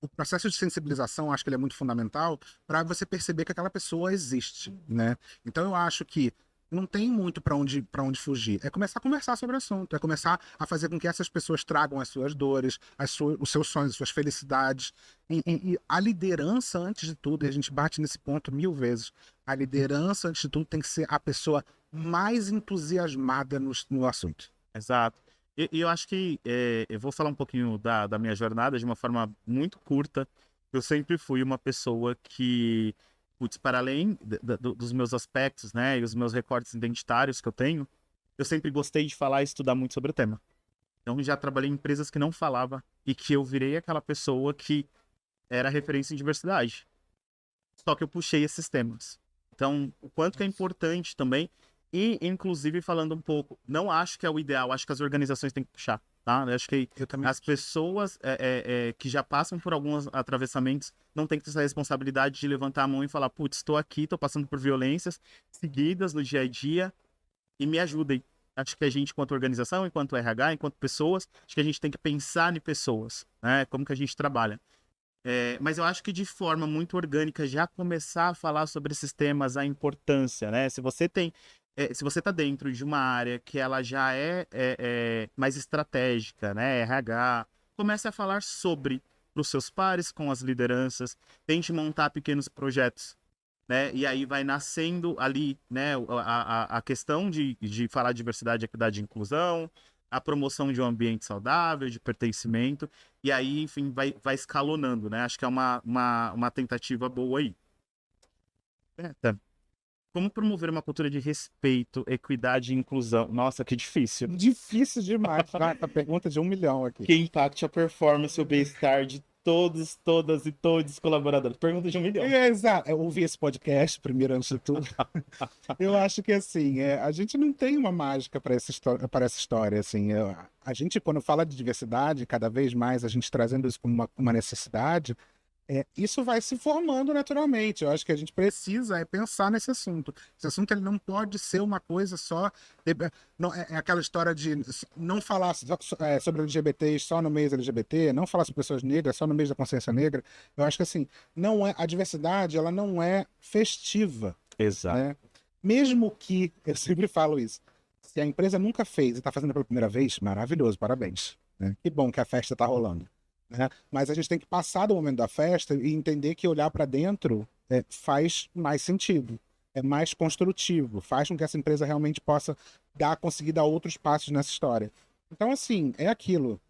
[SPEAKER 2] O processo de sensibilização, acho que ele é muito fundamental para você perceber que aquela pessoa existe, né? Então eu acho que não tem muito para onde fugir. É começar a conversar sobre o assunto, é começar a fazer com que essas pessoas tragam as suas dores, os seus sonhos, as suas felicidades. E a liderança, antes de tudo, e a gente bate nesse ponto 1000 vezes, a liderança, antes de tudo, tem que ser a pessoa mais entusiasmada no assunto.
[SPEAKER 1] Exato. E eu acho que eu vou falar um pouquinho da minha jornada de uma forma muito curta. Eu sempre fui uma pessoa que, para além dos meus aspectos, né, e os meus recortes identitários que eu tenho, eu sempre gostei de falar e estudar muito sobre o tema. Então, já trabalhei em empresas que não falava e que eu virei aquela pessoa que era referência em diversidade. Só que eu puxei esses temas. Então, o quanto que é importante também, e inclusive falando um pouco, não acho que é o ideal, acho que as organizações têm que puxar, tá? Eu acho que as pessoas que já passam por alguns atravessamentos não têm que ter essa responsabilidade de levantar a mão e falar, putz, estou aqui, estou passando por violências seguidas no dia a dia e me ajudem. Acho que a gente, enquanto organização, enquanto RH, enquanto pessoas, acho que a gente tem que pensar em pessoas, né? Como que a gente trabalha. Mas eu acho que de forma muito orgânica já começar a falar sobre esses temas, a importância, né? Se você está dentro de uma área que ela já é mais estratégica, né? RH, comece a falar sobre para os seus pares, com as lideranças, tente montar pequenos projetos, né? E aí vai nascendo ali, né, a questão de falar diversidade, equidade e inclusão, a promoção de um ambiente saudável, de pertencimento, e aí, enfim, vai escalonando, né? Acho que é uma tentativa boa aí. Beta, como promover uma cultura de respeito, equidade e inclusão? Nossa, que difícil.
[SPEAKER 2] Difícil demais. A pergunta de 1 milhão aqui.
[SPEAKER 1] Que impacte a performance e o bem-estar de todos, todas e todos os colaboradores. Pergunta de 1 milhão.
[SPEAKER 2] Exato. Eu ouvi esse podcast primeiro, antes de tudo. Eu acho que, assim, a gente não tem uma mágica para essa história, assim. A gente, quando fala de diversidade, cada vez mais a gente trazendo isso como uma necessidade, isso vai se formando naturalmente. Eu acho que a gente precisa pensar nesse assunto. Esse assunto ele não pode ser uma coisa só. Não, é aquela história de não falar sobre LGBTs só no mês LGBT, não falar sobre pessoas negras só no mês da consciência negra. Eu acho que assim, não é a diversidade, ela não é festiva,
[SPEAKER 1] Exato.
[SPEAKER 2] né? Mesmo que, eu sempre falo isso, se a empresa nunca fez e está fazendo pela primeira vez, maravilhoso, parabéns, né? Que bom que a festa está rolando. Né? Mas a gente tem que passar do momento da festa e entender que olhar para dentro faz mais sentido, é mais construtivo, faz com que essa empresa realmente possa conseguir dar outros passos nessa história. Então, assim, é aquilo.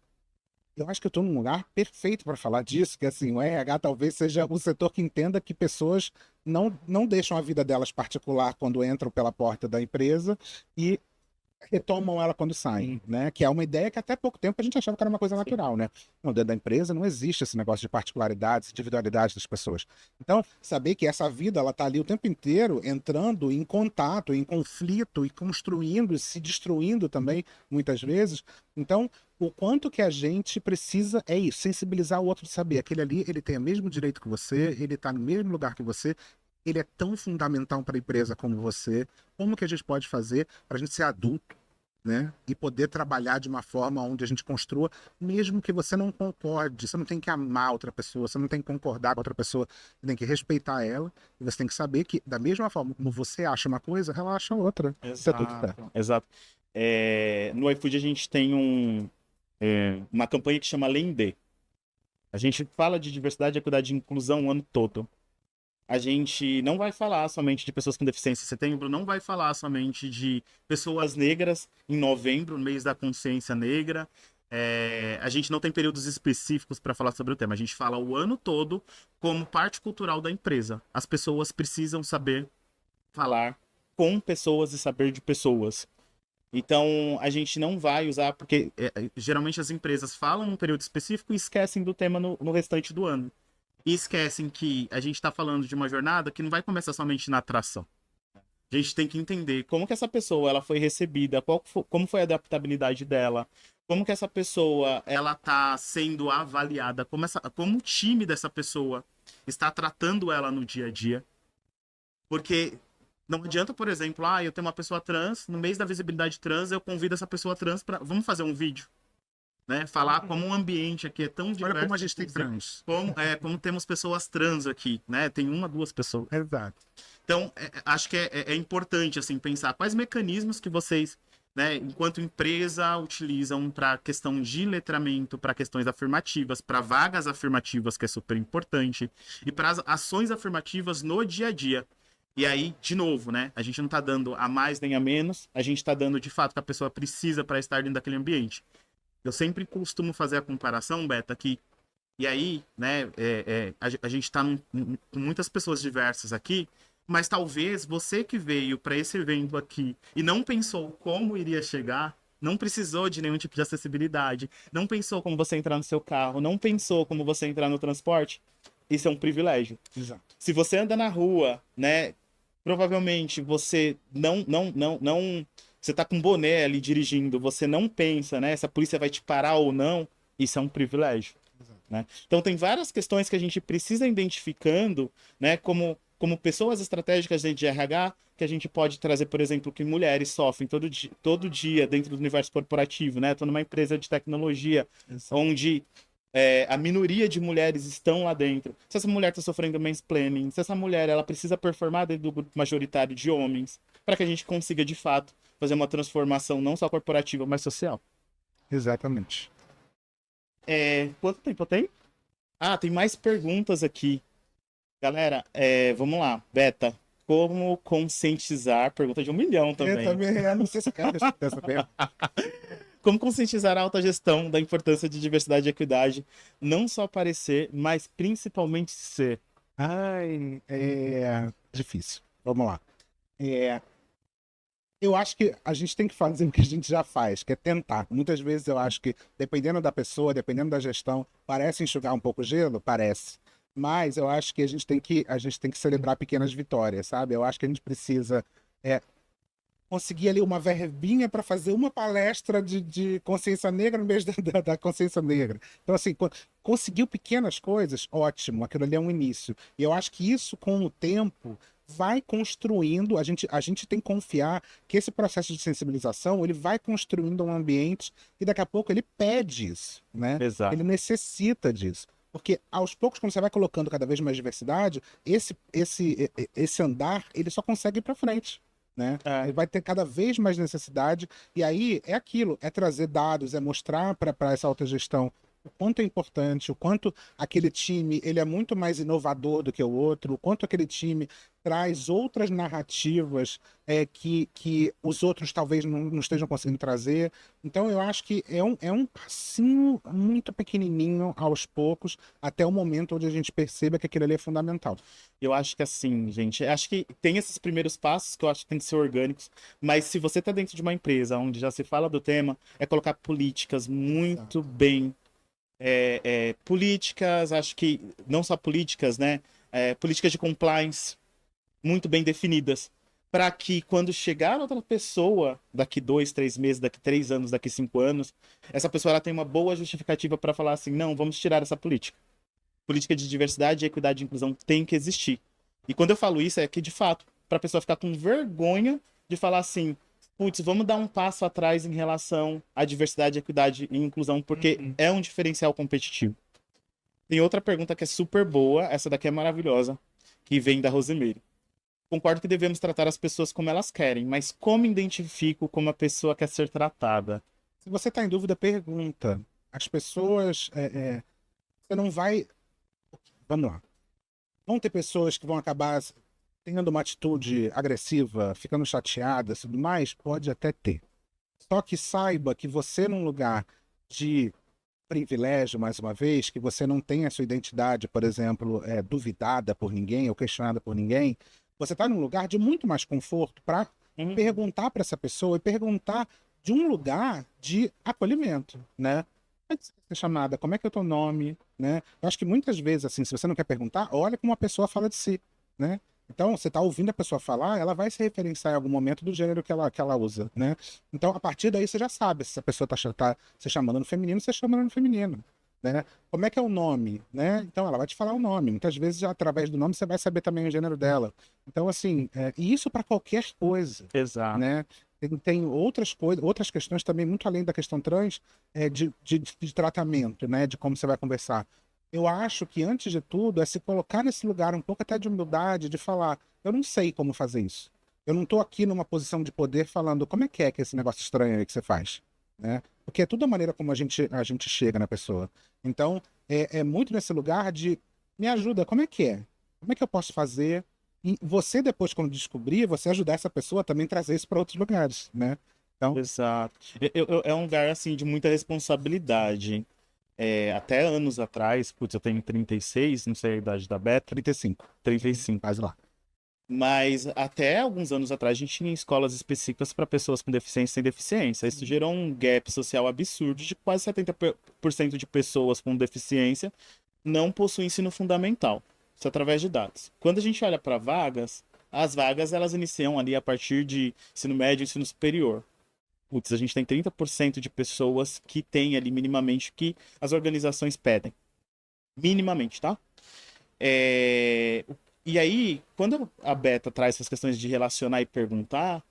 [SPEAKER 2] Eu acho que eu estou num lugar perfeito para falar disso, que assim, o RH talvez seja o setor que entenda que pessoas não deixam a vida delas particular quando entram pela porta da empresa e retomam ela quando saem, né? Que é uma ideia que até pouco tempo a gente achava que era uma coisa natural, né? Não, dentro da empresa não existe esse negócio de particularidades, individualidade das pessoas. Então, saber que essa vida, ela tá ali o tempo inteiro entrando em contato, em conflito e construindo, se destruindo também, muitas vezes. Então, o quanto que a gente precisa é isso, sensibilizar o outro de saber, aquele ali, ele tem o mesmo direito que você, ele tá no mesmo lugar que você, ele é tão fundamental para a empresa como você. Como que a gente pode fazer para a gente ser adulto, né? E poder trabalhar de uma forma onde a gente construa, mesmo que você não concorde, você não tem que amar outra pessoa, você não tem que concordar com outra pessoa, você tem que respeitar ela, e você tem que saber que, da mesma forma como você acha uma coisa, ela acha outra. Isso é tudo certo.
[SPEAKER 1] Exato. No iFood a gente tem uma campanha que chama Lendê. A gente fala de diversidade, equidade e inclusão o ano todo. A gente não vai falar somente de pessoas com deficiência em setembro, não vai falar somente de pessoas negras em novembro, no mês da consciência negra. A gente não tem períodos específicos para falar sobre o tema. A gente fala o ano todo como parte cultural da empresa. As pessoas precisam saber falar com pessoas e saber de pessoas. Então, a gente não vai usar, porque geralmente as empresas falam num período específico e esquecem do tema no restante do ano. E esquecem que a gente está falando de uma jornada que não vai começar somente na atração. A gente tem que entender como que essa pessoa ela foi recebida, como foi a adaptabilidade dela, como que essa pessoa ela está sendo avaliada, como o time dessa pessoa está tratando ela no dia a dia. Porque não adianta, por exemplo, eu tenho uma pessoa trans, no mês da visibilidade trans, eu convido essa pessoa trans para vamos fazer um vídeo. Né? Falar como um ambiente aqui é tão diverso.
[SPEAKER 2] Olha como a gente tem trans.
[SPEAKER 1] Como temos pessoas trans aqui, né? Tem 1, 2 pessoas.
[SPEAKER 2] Exato.
[SPEAKER 1] Então, acho que é importante, assim, pensar quais mecanismos que vocês, né, enquanto empresa, utilizam para questão de letramento, para questões afirmativas, para vagas afirmativas, que é super importante, e para as ações afirmativas no dia a dia. E aí, de novo, né? A gente não está dando a mais nem a menos, a gente está dando, de fato, que a pessoa precisa para estar dentro daquele ambiente. Eu sempre costumo fazer a comparação, Beta, que e aí, né, a gente está com muitas pessoas diversas aqui, mas talvez você que veio para esse evento aqui e não pensou como iria chegar, não precisou de nenhum tipo de acessibilidade, não pensou como você entrar no seu carro, não pensou como você entrar no transporte, isso é um privilégio.
[SPEAKER 2] Exato.
[SPEAKER 1] Se você anda na rua, né, provavelmente você não você tá com boné ali dirigindo, você não pensa, né, se a polícia vai te parar ou não, isso é um privilégio. Né? Então tem várias questões que a gente precisa identificando, né, como pessoas estratégicas de RH, que a gente pode trazer, por exemplo, que mulheres sofrem todo dia dentro do universo corporativo, né? Estou numa empresa de tecnologia, onde a minoria de mulheres estão lá dentro. Se essa mulher está sofrendo mansplaining, se essa mulher ela precisa performar dentro do grupo majoritário de homens, para que a gente consiga, de fato, fazer uma transformação não só corporativa, mas social.
[SPEAKER 2] Exatamente.
[SPEAKER 1] Quanto tempo tem? Tem mais perguntas aqui. Galera, vamos lá. Beta, como conscientizar? Pergunta de 1 milhão
[SPEAKER 2] Eu
[SPEAKER 1] também.
[SPEAKER 2] também, eu não sei se eu quero responder essa pergunta.
[SPEAKER 1] Como conscientizar a alta gestão da importância de diversidade e equidade, não só aparecer, mas principalmente ser?
[SPEAKER 2] Ai, é difícil. Vamos lá. É, eu acho que a gente tem que fazer o que a gente já faz, que é tentar. Muitas vezes eu acho que, dependendo da pessoa, dependendo da gestão, parece enxugar um pouco o gelo? Parece. Mas eu acho que a gente tem que celebrar pequenas vitórias, sabe? Eu acho que a gente precisa é, conseguir ali uma verbinha para fazer uma palestra de consciência negra no mês da consciência negra. Então, assim, conseguiu pequenas coisas, ótimo, aquilo ali é um início. E eu acho que isso, com o tempo, vai construindo, a gente tem que confiar que esse processo de sensibilização, ele vai construindo um ambiente e daqui a pouco ele pede isso, né?
[SPEAKER 1] Exato.
[SPEAKER 2] Ele necessita disso. Porque aos poucos, quando você vai colocando cada vez mais diversidade, esse andar, ele só consegue ir para frente, né?
[SPEAKER 1] É.
[SPEAKER 2] Ele vai ter cada vez mais necessidade, e aí é aquilo, é trazer dados, é mostrar para essa autogestão o quanto é importante, o quanto aquele time ele é muito mais inovador do que o outro, o quanto aquele time traz outras narrativas que os outros talvez não estejam conseguindo trazer. Então eu acho que é um passinho muito pequenininho aos poucos, até o momento onde a gente perceba que aquilo ali é fundamental.
[SPEAKER 1] Eu acho que assim, gente, acho que tem esses primeiros passos que eu acho que tem que ser orgânicos, mas se você está dentro de uma empresa onde já se fala do tema, é colocar políticas muito bem, políticas, acho que não só políticas, né? Políticas de compliance muito bem definidas, para que quando chegar outra pessoa, daqui 2, 3 meses, daqui 3 anos, daqui 5 anos, essa pessoa ela tem uma boa justificativa para falar assim, não, vamos tirar essa política. Política de diversidade, equidade e inclusão tem que existir. E quando eu falo isso, é que, de fato, para a pessoa ficar com vergonha de falar assim, putz, vamos dar um passo atrás em relação à diversidade, equidade e inclusão, porque é um diferencial competitivo. Tem outra pergunta que é super boa, essa daqui é maravilhosa, que vem da Rosemary. Concordo que devemos tratar as pessoas como elas querem, mas como identifico como a pessoa quer ser tratada?
[SPEAKER 2] Se você está em dúvida, pergunta. As pessoas, você não vai. Vamos lá. Vão ter pessoas que vão acabar tendo uma atitude agressiva, ficando chateadas e tudo mais? Pode até ter. Só que saiba que você, num lugar de privilégio, mais uma vez, que você não tem a sua identidade, por exemplo, duvidada por ninguém ou questionada por ninguém, você está num lugar de muito mais conforto para perguntar para essa pessoa e perguntar de um lugar de acolhimento, né? Como é que você quer ser chamada? Como é que é o teu nome? Né? Eu acho que muitas vezes, assim, se você não quer perguntar, olha como a pessoa fala de si, né? Então, você está ouvindo a pessoa falar, ela vai se referenciar em algum momento do gênero que ela usa, né? Então, a partir daí, você já sabe se a pessoa está se chamando no feminino, você chama no feminino, né? Como é que é o nome, né? Então, ela vai te falar o nome. Muitas vezes, já, através do nome, você vai saber também o gênero dela. Então, assim, e isso para qualquer coisa,
[SPEAKER 1] Exato.
[SPEAKER 2] né? Tem outras coisas, outras questões também, muito além da questão trans, de tratamento, né? De como você vai conversar. Eu acho que, antes de tudo, é se colocar nesse lugar um pouco até de humildade, de falar, eu não sei como fazer isso. Eu não estou aqui numa posição de poder falando como é que esse negócio estranho aí que você faz, né? Porque é tudo a maneira como a gente chega na pessoa. Então, é muito nesse lugar de, me ajuda, como é que é? Como é que eu posso fazer? E você, depois, quando descobrir, você ajudar essa pessoa a também trazer isso para outros lugares, né? Então,
[SPEAKER 1] Exato. É um lugar, assim, de muita responsabilidade. Até anos atrás, putz, eu tenho 36, não sei a idade da Beta,
[SPEAKER 2] 35,
[SPEAKER 1] 35.
[SPEAKER 2] quase lá.
[SPEAKER 1] Mas até alguns anos atrás a gente tinha escolas específicas para pessoas com deficiência e sem deficiência. Isso gerou um gap social absurdo de quase 70% de pessoas com deficiência não possuem ensino fundamental. Isso através de dados. Quando a gente olha para vagas, as vagas elas iniciam ali a partir de ensino médio e ensino superior. Putz, a gente tem 30% de pessoas que têm ali minimamente o que as organizações pedem. Minimamente, tá? É, E aí, quando a Beta traz essas questões de relacionar e perguntar,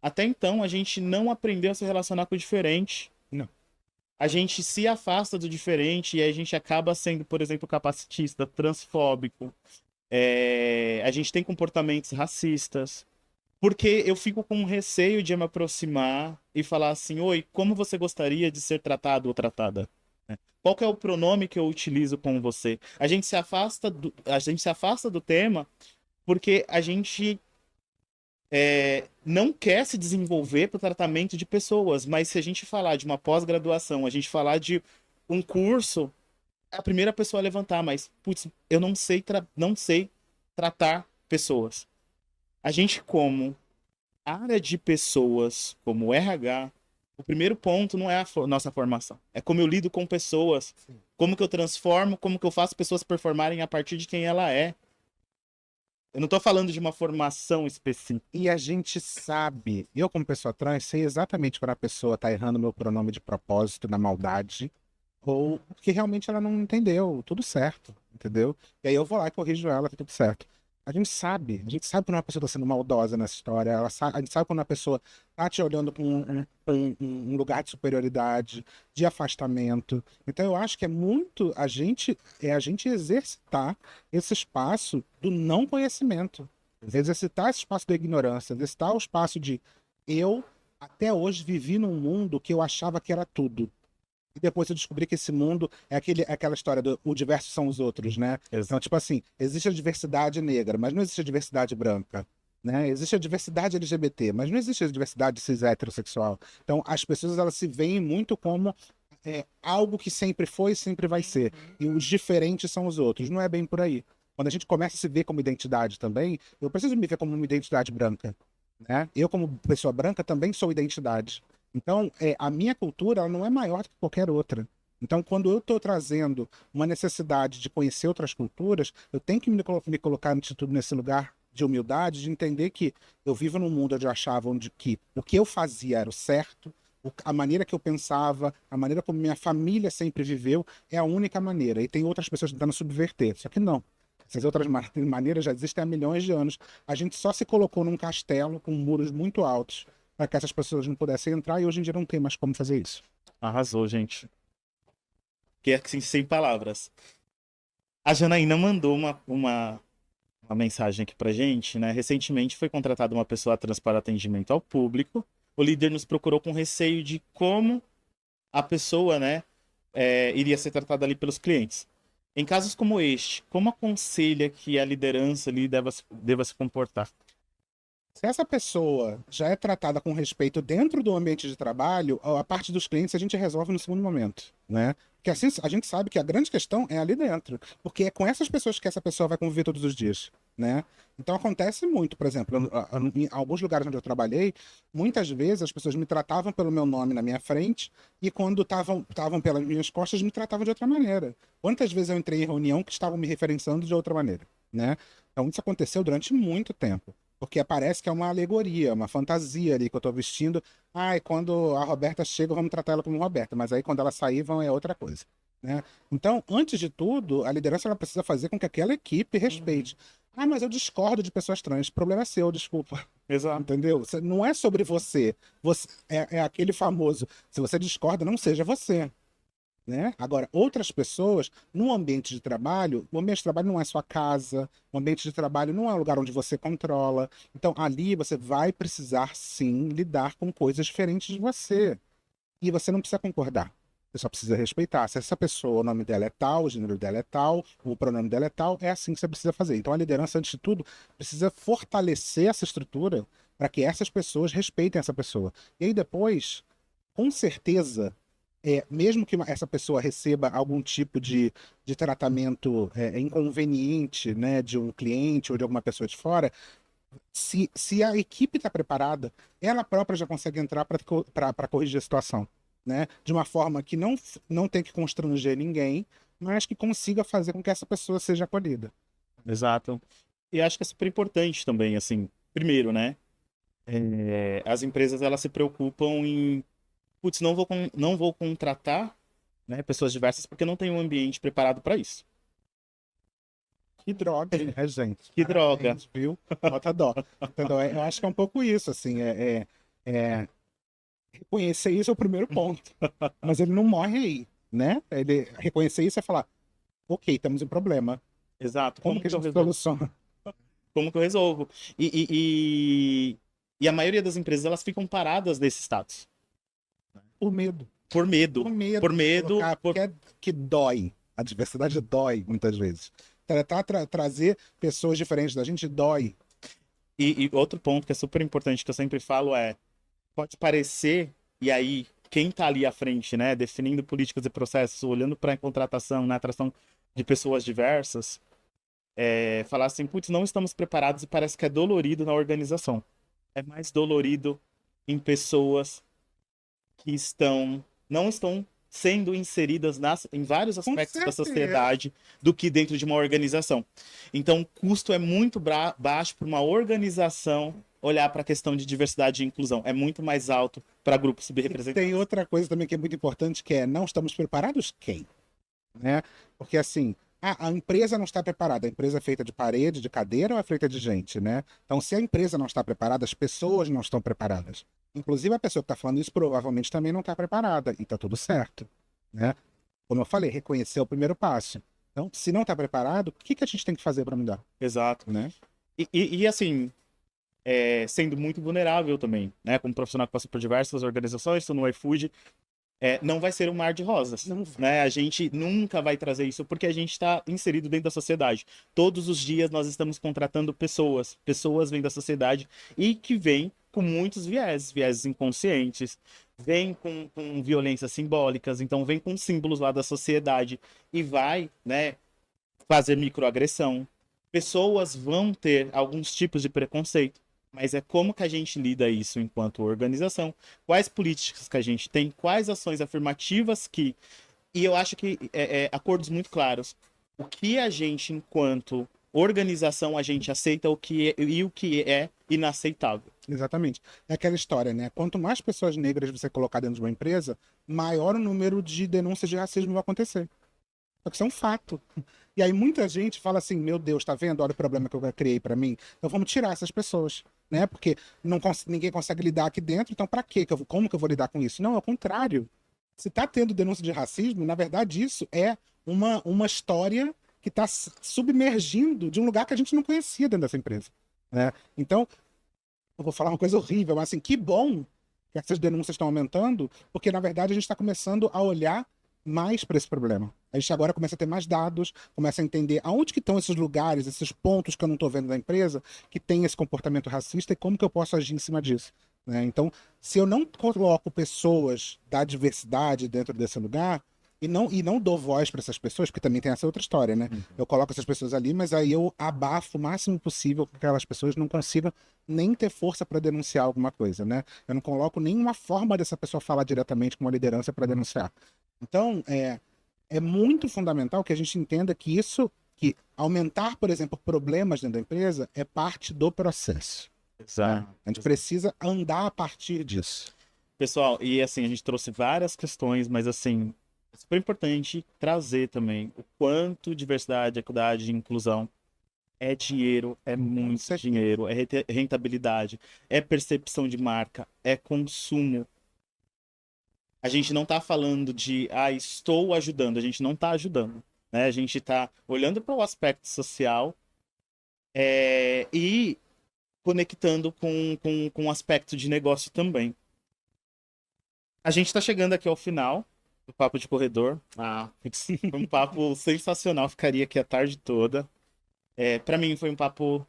[SPEAKER 1] até então a gente não aprendeu a se relacionar com o diferente.
[SPEAKER 2] Não.
[SPEAKER 1] A gente se afasta do diferente e aí a gente acaba sendo, por exemplo, capacitista, transfóbico. A gente tem comportamentos racistas. Porque eu fico com receio de me aproximar e falar assim: oi, como você gostaria de ser tratado ou tratada? Qual que é o pronome que eu utilizo com você? A gente se afasta do tema porque a gente não quer se desenvolver para o tratamento de pessoas, mas se a gente falar de uma pós-graduação, a gente falar de um curso, é a primeira pessoa a levantar, mas, putz, eu não sei tratar pessoas. A gente, como área de pessoas, como RH, o primeiro ponto não é a nossa formação. É como eu lido com pessoas, como que eu transformo, como que eu faço pessoas performarem a partir de quem ela é. Eu não tô falando de uma formação específica.
[SPEAKER 2] E a gente sabe, eu como pessoa trans, sei exatamente quando a pessoa tá errando meu pronome de propósito, na maldade, ou porque realmente ela não entendeu, tudo certo, entendeu? E aí eu vou lá e corrijo ela, tá tudo certo. A gente sabe quando uma pessoa tá sendo maldosa nessa história, a gente sabe quando uma pessoa tá te olhando com um lugar de superioridade, de afastamento. Então eu acho que é muito a gente exercitar esse espaço do não conhecimento. Exercitar esse espaço da ignorância, exercitar o espaço de eu, até hoje, vivi num mundo que eu achava que era tudo. E depois eu descobri que esse mundo é aquela história do o diverso são os outros, né? Então, tipo assim, existe a diversidade negra, mas não existe a diversidade branca. Né? Existe a diversidade LGBT, mas não existe a diversidade cis heterossexual. Então, as pessoas elas se veem muito como algo que sempre foi e sempre vai ser. E os diferentes são os outros. Não é bem por aí. Quando a gente começa a se ver como identidade também, eu preciso me ver como uma identidade branca. Né? Eu, como pessoa branca, também sou identidade. Então, a minha cultura ela não é maior do que qualquer outra. Então, quando eu estou trazendo uma necessidade de conhecer outras culturas, eu tenho que me colocar nesse lugar de humildade, de entender que eu vivo num mundo onde eu achava que o que eu fazia era o certo, a maneira que eu pensava, a maneira como minha família sempre viveu é a única maneira. E tem outras pessoas tentando subverter. Só que não. Essas outras maneiras já existem há milhões de anos. A gente só se colocou num castelo com muros muito altos para que essas pessoas não pudessem entrar e hoje em dia não tem mais como fazer isso.
[SPEAKER 1] Arrasou, gente. Que é assim, sem palavras. A Janaína mandou uma mensagem aqui pra gente, né? Recentemente foi contratada uma pessoa trans para atendimento ao público. O líder nos procurou com receio de como a pessoa, né, iria ser tratada ali pelos clientes. Em casos como este, como aconselha que a liderança ali deva se comportar?
[SPEAKER 2] Se essa pessoa já é tratada com respeito dentro do ambiente de trabalho, a parte dos clientes a gente resolve no segundo momento, né? Porque assim a gente sabe que a grande questão é ali dentro, porque é com essas pessoas que essa pessoa vai conviver todos os dias, né? Então acontece muito, por exemplo, em alguns lugares onde eu trabalhei, muitas vezes as pessoas me tratavam pelo meu nome na minha frente e quando estavam pelas minhas costas me tratavam de outra maneira. Quantas vezes eu entrei em reunião que estavam me referenciando de outra maneira, né? Então isso aconteceu durante muito tempo. Porque parece que é uma alegoria, uma fantasia ali que eu tô vestindo. Ai, quando a Roberta chega, vamos tratar ela como Roberta. Mas aí quando ela sair, é outra coisa. Né? Então, antes de tudo, a liderança ela precisa fazer com que aquela equipe respeite. Ah, mas eu discordo de pessoas trans. O problema é seu, desculpa.
[SPEAKER 1] Exato.
[SPEAKER 2] Entendeu? Não é sobre você. É aquele famoso. Se você discorda, não seja você. Né? Agora, outras pessoas, no ambiente de trabalho, o ambiente de trabalho não é sua casa, o ambiente de trabalho não é um lugar onde você controla. Então, ali você vai precisar, sim, lidar com coisas diferentes de você. E você não precisa concordar. Você só precisa respeitar. Se essa pessoa, o nome dela é tal, o gênero dela é tal, o pronome dela é tal, é assim que você precisa fazer. Então, a liderança, antes de tudo, precisa fortalecer essa estrutura para que essas pessoas respeitem essa pessoa. E aí, depois, com certeza mesmo que essa pessoa receba algum tipo de tratamento inconveniente, né, de um cliente ou de alguma pessoa de fora, se a equipe está preparada, ela própria já consegue entrar para corrigir a situação, né, de uma forma que não tem que constranger ninguém, mas que consiga fazer com que essa pessoa seja acolhida.
[SPEAKER 1] Exato. E acho que é super importante também, assim, primeiro, né? As empresas elas se preocupam em, putz, não vou contratar, né, pessoas diversas porque não tem um ambiente preparado para isso.
[SPEAKER 2] Que droga, né, gente?
[SPEAKER 1] Que droga.
[SPEAKER 2] Viu? Bota dó. Entendeu? Eu acho que é um pouco isso, assim, reconhecer isso é o primeiro ponto. Mas ele não morre aí, né? Ele reconhecer isso é falar, ok, temos um problema.
[SPEAKER 1] Exato.
[SPEAKER 2] Como que a
[SPEAKER 1] eu
[SPEAKER 2] gente
[SPEAKER 1] resolvo?
[SPEAKER 2] soluciona?
[SPEAKER 1] Como que eu resolvo? E a maioria das empresas elas ficam paradas nesse status.
[SPEAKER 2] Por medo.
[SPEAKER 1] por medo. Por medo.
[SPEAKER 2] Porque que dói. A diversidade dói, muitas vezes. Trazer pessoas diferentes da gente dói.
[SPEAKER 1] E outro ponto que é super importante que eu sempre falo é, pode parecer, e aí quem tá ali à frente, né, definindo políticas e processos, olhando para a contratação, na atração de pessoas diversas, falar assim, putz, não estamos preparados e parece que é dolorido na organização. É mais dolorido em pessoas que não estão sendo inseridas em vários aspectos da sociedade do que dentro de uma organização. Então, o custo é muito baixo para uma organização olhar para a questão de diversidade e inclusão. É muito mais alto para grupos subrepresentados.
[SPEAKER 2] Tem outra coisa também que é muito importante, que é não estamos preparados quem? Né? Porque assim, a empresa não está preparada. A empresa é feita de parede, de cadeira ou é feita de gente, né? Então, se a empresa não está preparada, as pessoas não estão preparadas. Inclusive, a pessoa que está falando isso provavelmente também não está preparada. E está tudo certo, né? Como eu falei, reconhecer é o primeiro passo. Então, se não está preparado, o que a gente tem que fazer para mudar?
[SPEAKER 1] Exato.
[SPEAKER 2] Né?
[SPEAKER 1] E assim, sendo muito vulnerável também, né? Como profissional que passou por diversas organizações, estou no iFood, não vai ser um mar de rosas, né? A gente nunca vai trazer isso porque a gente está inserido dentro da sociedade. Todos os dias nós estamos contratando pessoas vêm da sociedade e que vêm com muitos vieses inconscientes, vêm com violências simbólicas, então vem com símbolos lá da sociedade e vai, né, fazer microagressão. Pessoas vão ter alguns tipos de preconceito. Mas é como que a gente lida isso enquanto organização, quais políticas que a gente tem, quais ações afirmativas que... E eu acho que acordos muito claros. O que a gente, enquanto organização, a gente aceita e o que é inaceitável.
[SPEAKER 2] Exatamente. É aquela história, né? Quanto mais pessoas negras você colocar dentro de uma empresa, maior o número de denúncias de racismo vai acontecer. Só que isso é um fato. E aí muita gente fala assim, meu Deus, tá vendo? Olha o problema que eu criei para mim. Então vamos tirar essas pessoas, né? Porque ninguém consegue lidar aqui dentro, então para quê? Como que eu vou lidar com isso? Não, é o contrário. Se tá tendo denúncia de racismo, na verdade isso é uma história que está submergindo de um lugar que a gente não conhecia dentro dessa empresa, né? Então, eu vou falar uma coisa horrível, mas assim, que bom que essas denúncias estão aumentando, porque na verdade a gente está começando a olhar mais para esse problema. A gente agora começa a ter mais dados, começa a entender aonde que estão esses lugares, esses pontos que eu não estou vendo da empresa, que tem esse comportamento racista e como que eu posso agir em cima disso, né? Então, se eu não coloco pessoas da diversidade dentro desse lugar, e não dou voz para essas pessoas, porque também tem essa outra história, né? Eu coloco essas pessoas ali, mas aí eu abafo o máximo possível que aquelas pessoas não consigam nem ter força para denunciar alguma coisa, né? Eu não coloco nenhuma forma dessa pessoa falar diretamente com uma liderança para denunciar. Então, é muito fundamental que a gente entenda que que aumentar, por exemplo, problemas dentro da empresa é parte do processo.
[SPEAKER 1] Exato.
[SPEAKER 2] Né? A gente precisa andar a partir disso.
[SPEAKER 1] Pessoal, e assim, a gente trouxe várias questões, mas assim, é super importante trazer também o quanto diversidade, equidade e inclusão é dinheiro, é muito dinheiro, é rentabilidade, é percepção de marca, é consumo. A gente não está falando de, estou ajudando, a gente não está ajudando, né? A gente está olhando para o aspecto social e conectando com o aspecto de negócio também. A gente está chegando aqui ao final do Papo de Corredor. Foi um papo sensacional, ficaria aqui a tarde toda. Para mim foi um papo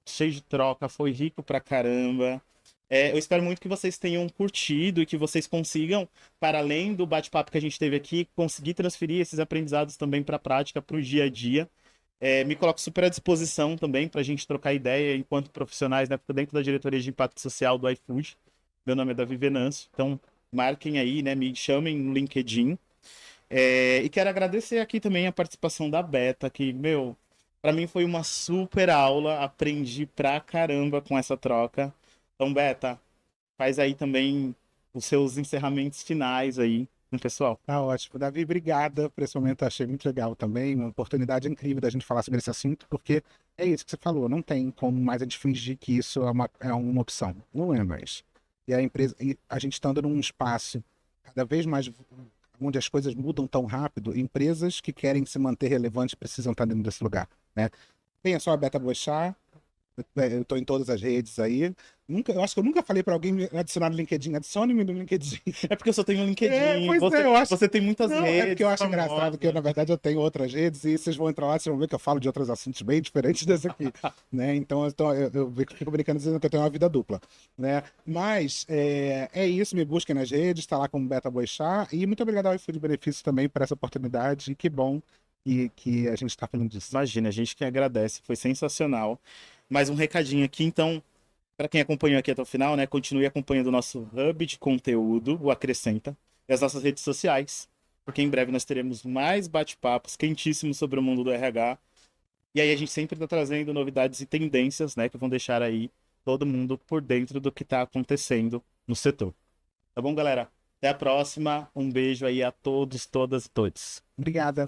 [SPEAKER 1] cheio de troca, foi rico pra caramba. Eu espero muito que vocês tenham curtido e que vocês consigam, para além do bate-papo que a gente teve aqui, conseguir transferir esses aprendizados também para a prática, para o dia a dia. Me coloco super à disposição também para a gente trocar ideia enquanto profissionais, né? Dentro da diretoria de impacto social do iFood. Meu nome é Davi Venâncio, então marquem aí, né? Me chamem no LinkedIn. E quero agradecer aqui também a participação da Beta, que, para mim foi uma super aula, aprendi pra caramba com essa troca. Então, Beta, faz aí também os seus encerramentos finais aí com o pessoal.
[SPEAKER 2] Tá ótimo. Davi, obrigada por esse momento, achei muito legal também, uma oportunidade incrível da gente falar sobre esse assunto, porque é isso que você falou, não tem como mais a gente fingir que isso é uma opção, não é mais. E a gente estando num espaço cada vez mais onde as coisas mudam tão rápido, empresas que querem se manter relevantes precisam estar dentro desse lugar, né? Tem só a Beta Boechat, Eu tô em todas as redes aí. Eu acho que eu nunca falei para alguém me adicionar no LinkedIn. Adicione-me no LinkedIn.
[SPEAKER 1] É porque eu só tenho o LinkedIn.
[SPEAKER 2] Pois
[SPEAKER 1] Você,
[SPEAKER 2] é, eu acho.
[SPEAKER 1] você tem muitas
[SPEAKER 2] Não,
[SPEAKER 1] redes
[SPEAKER 2] é porque eu acho
[SPEAKER 1] famosas.
[SPEAKER 2] engraçado que eu, na verdade, eu tenho outras redes e vocês vão entrar lá, vocês vão ver que eu falo de outros assuntos bem diferentes desse aqui, né? Então, eu fico brincando dizendo que eu tenho uma vida dupla, né? Mas é isso, me busquem nas redes, tá lá como Beta Boixá e muito obrigado ao iFood Benefícios também por essa oportunidade e que bom que a gente está falando disso.
[SPEAKER 1] Imagina, a gente que agradece, foi sensacional. Mais um recadinho aqui, então, para quem acompanhou aqui até o final, né, continue acompanhando o nosso hub de conteúdo, o Acrescenta, e as nossas redes sociais, porque em breve nós teremos mais bate-papos quentíssimos sobre o mundo do RH. E aí a gente sempre está trazendo novidades e tendências, né, que vão deixar aí todo mundo por dentro do que está acontecendo no setor. Tá bom, galera? Até a próxima. Um beijo aí a todos, todas e todos.
[SPEAKER 2] Obrigada.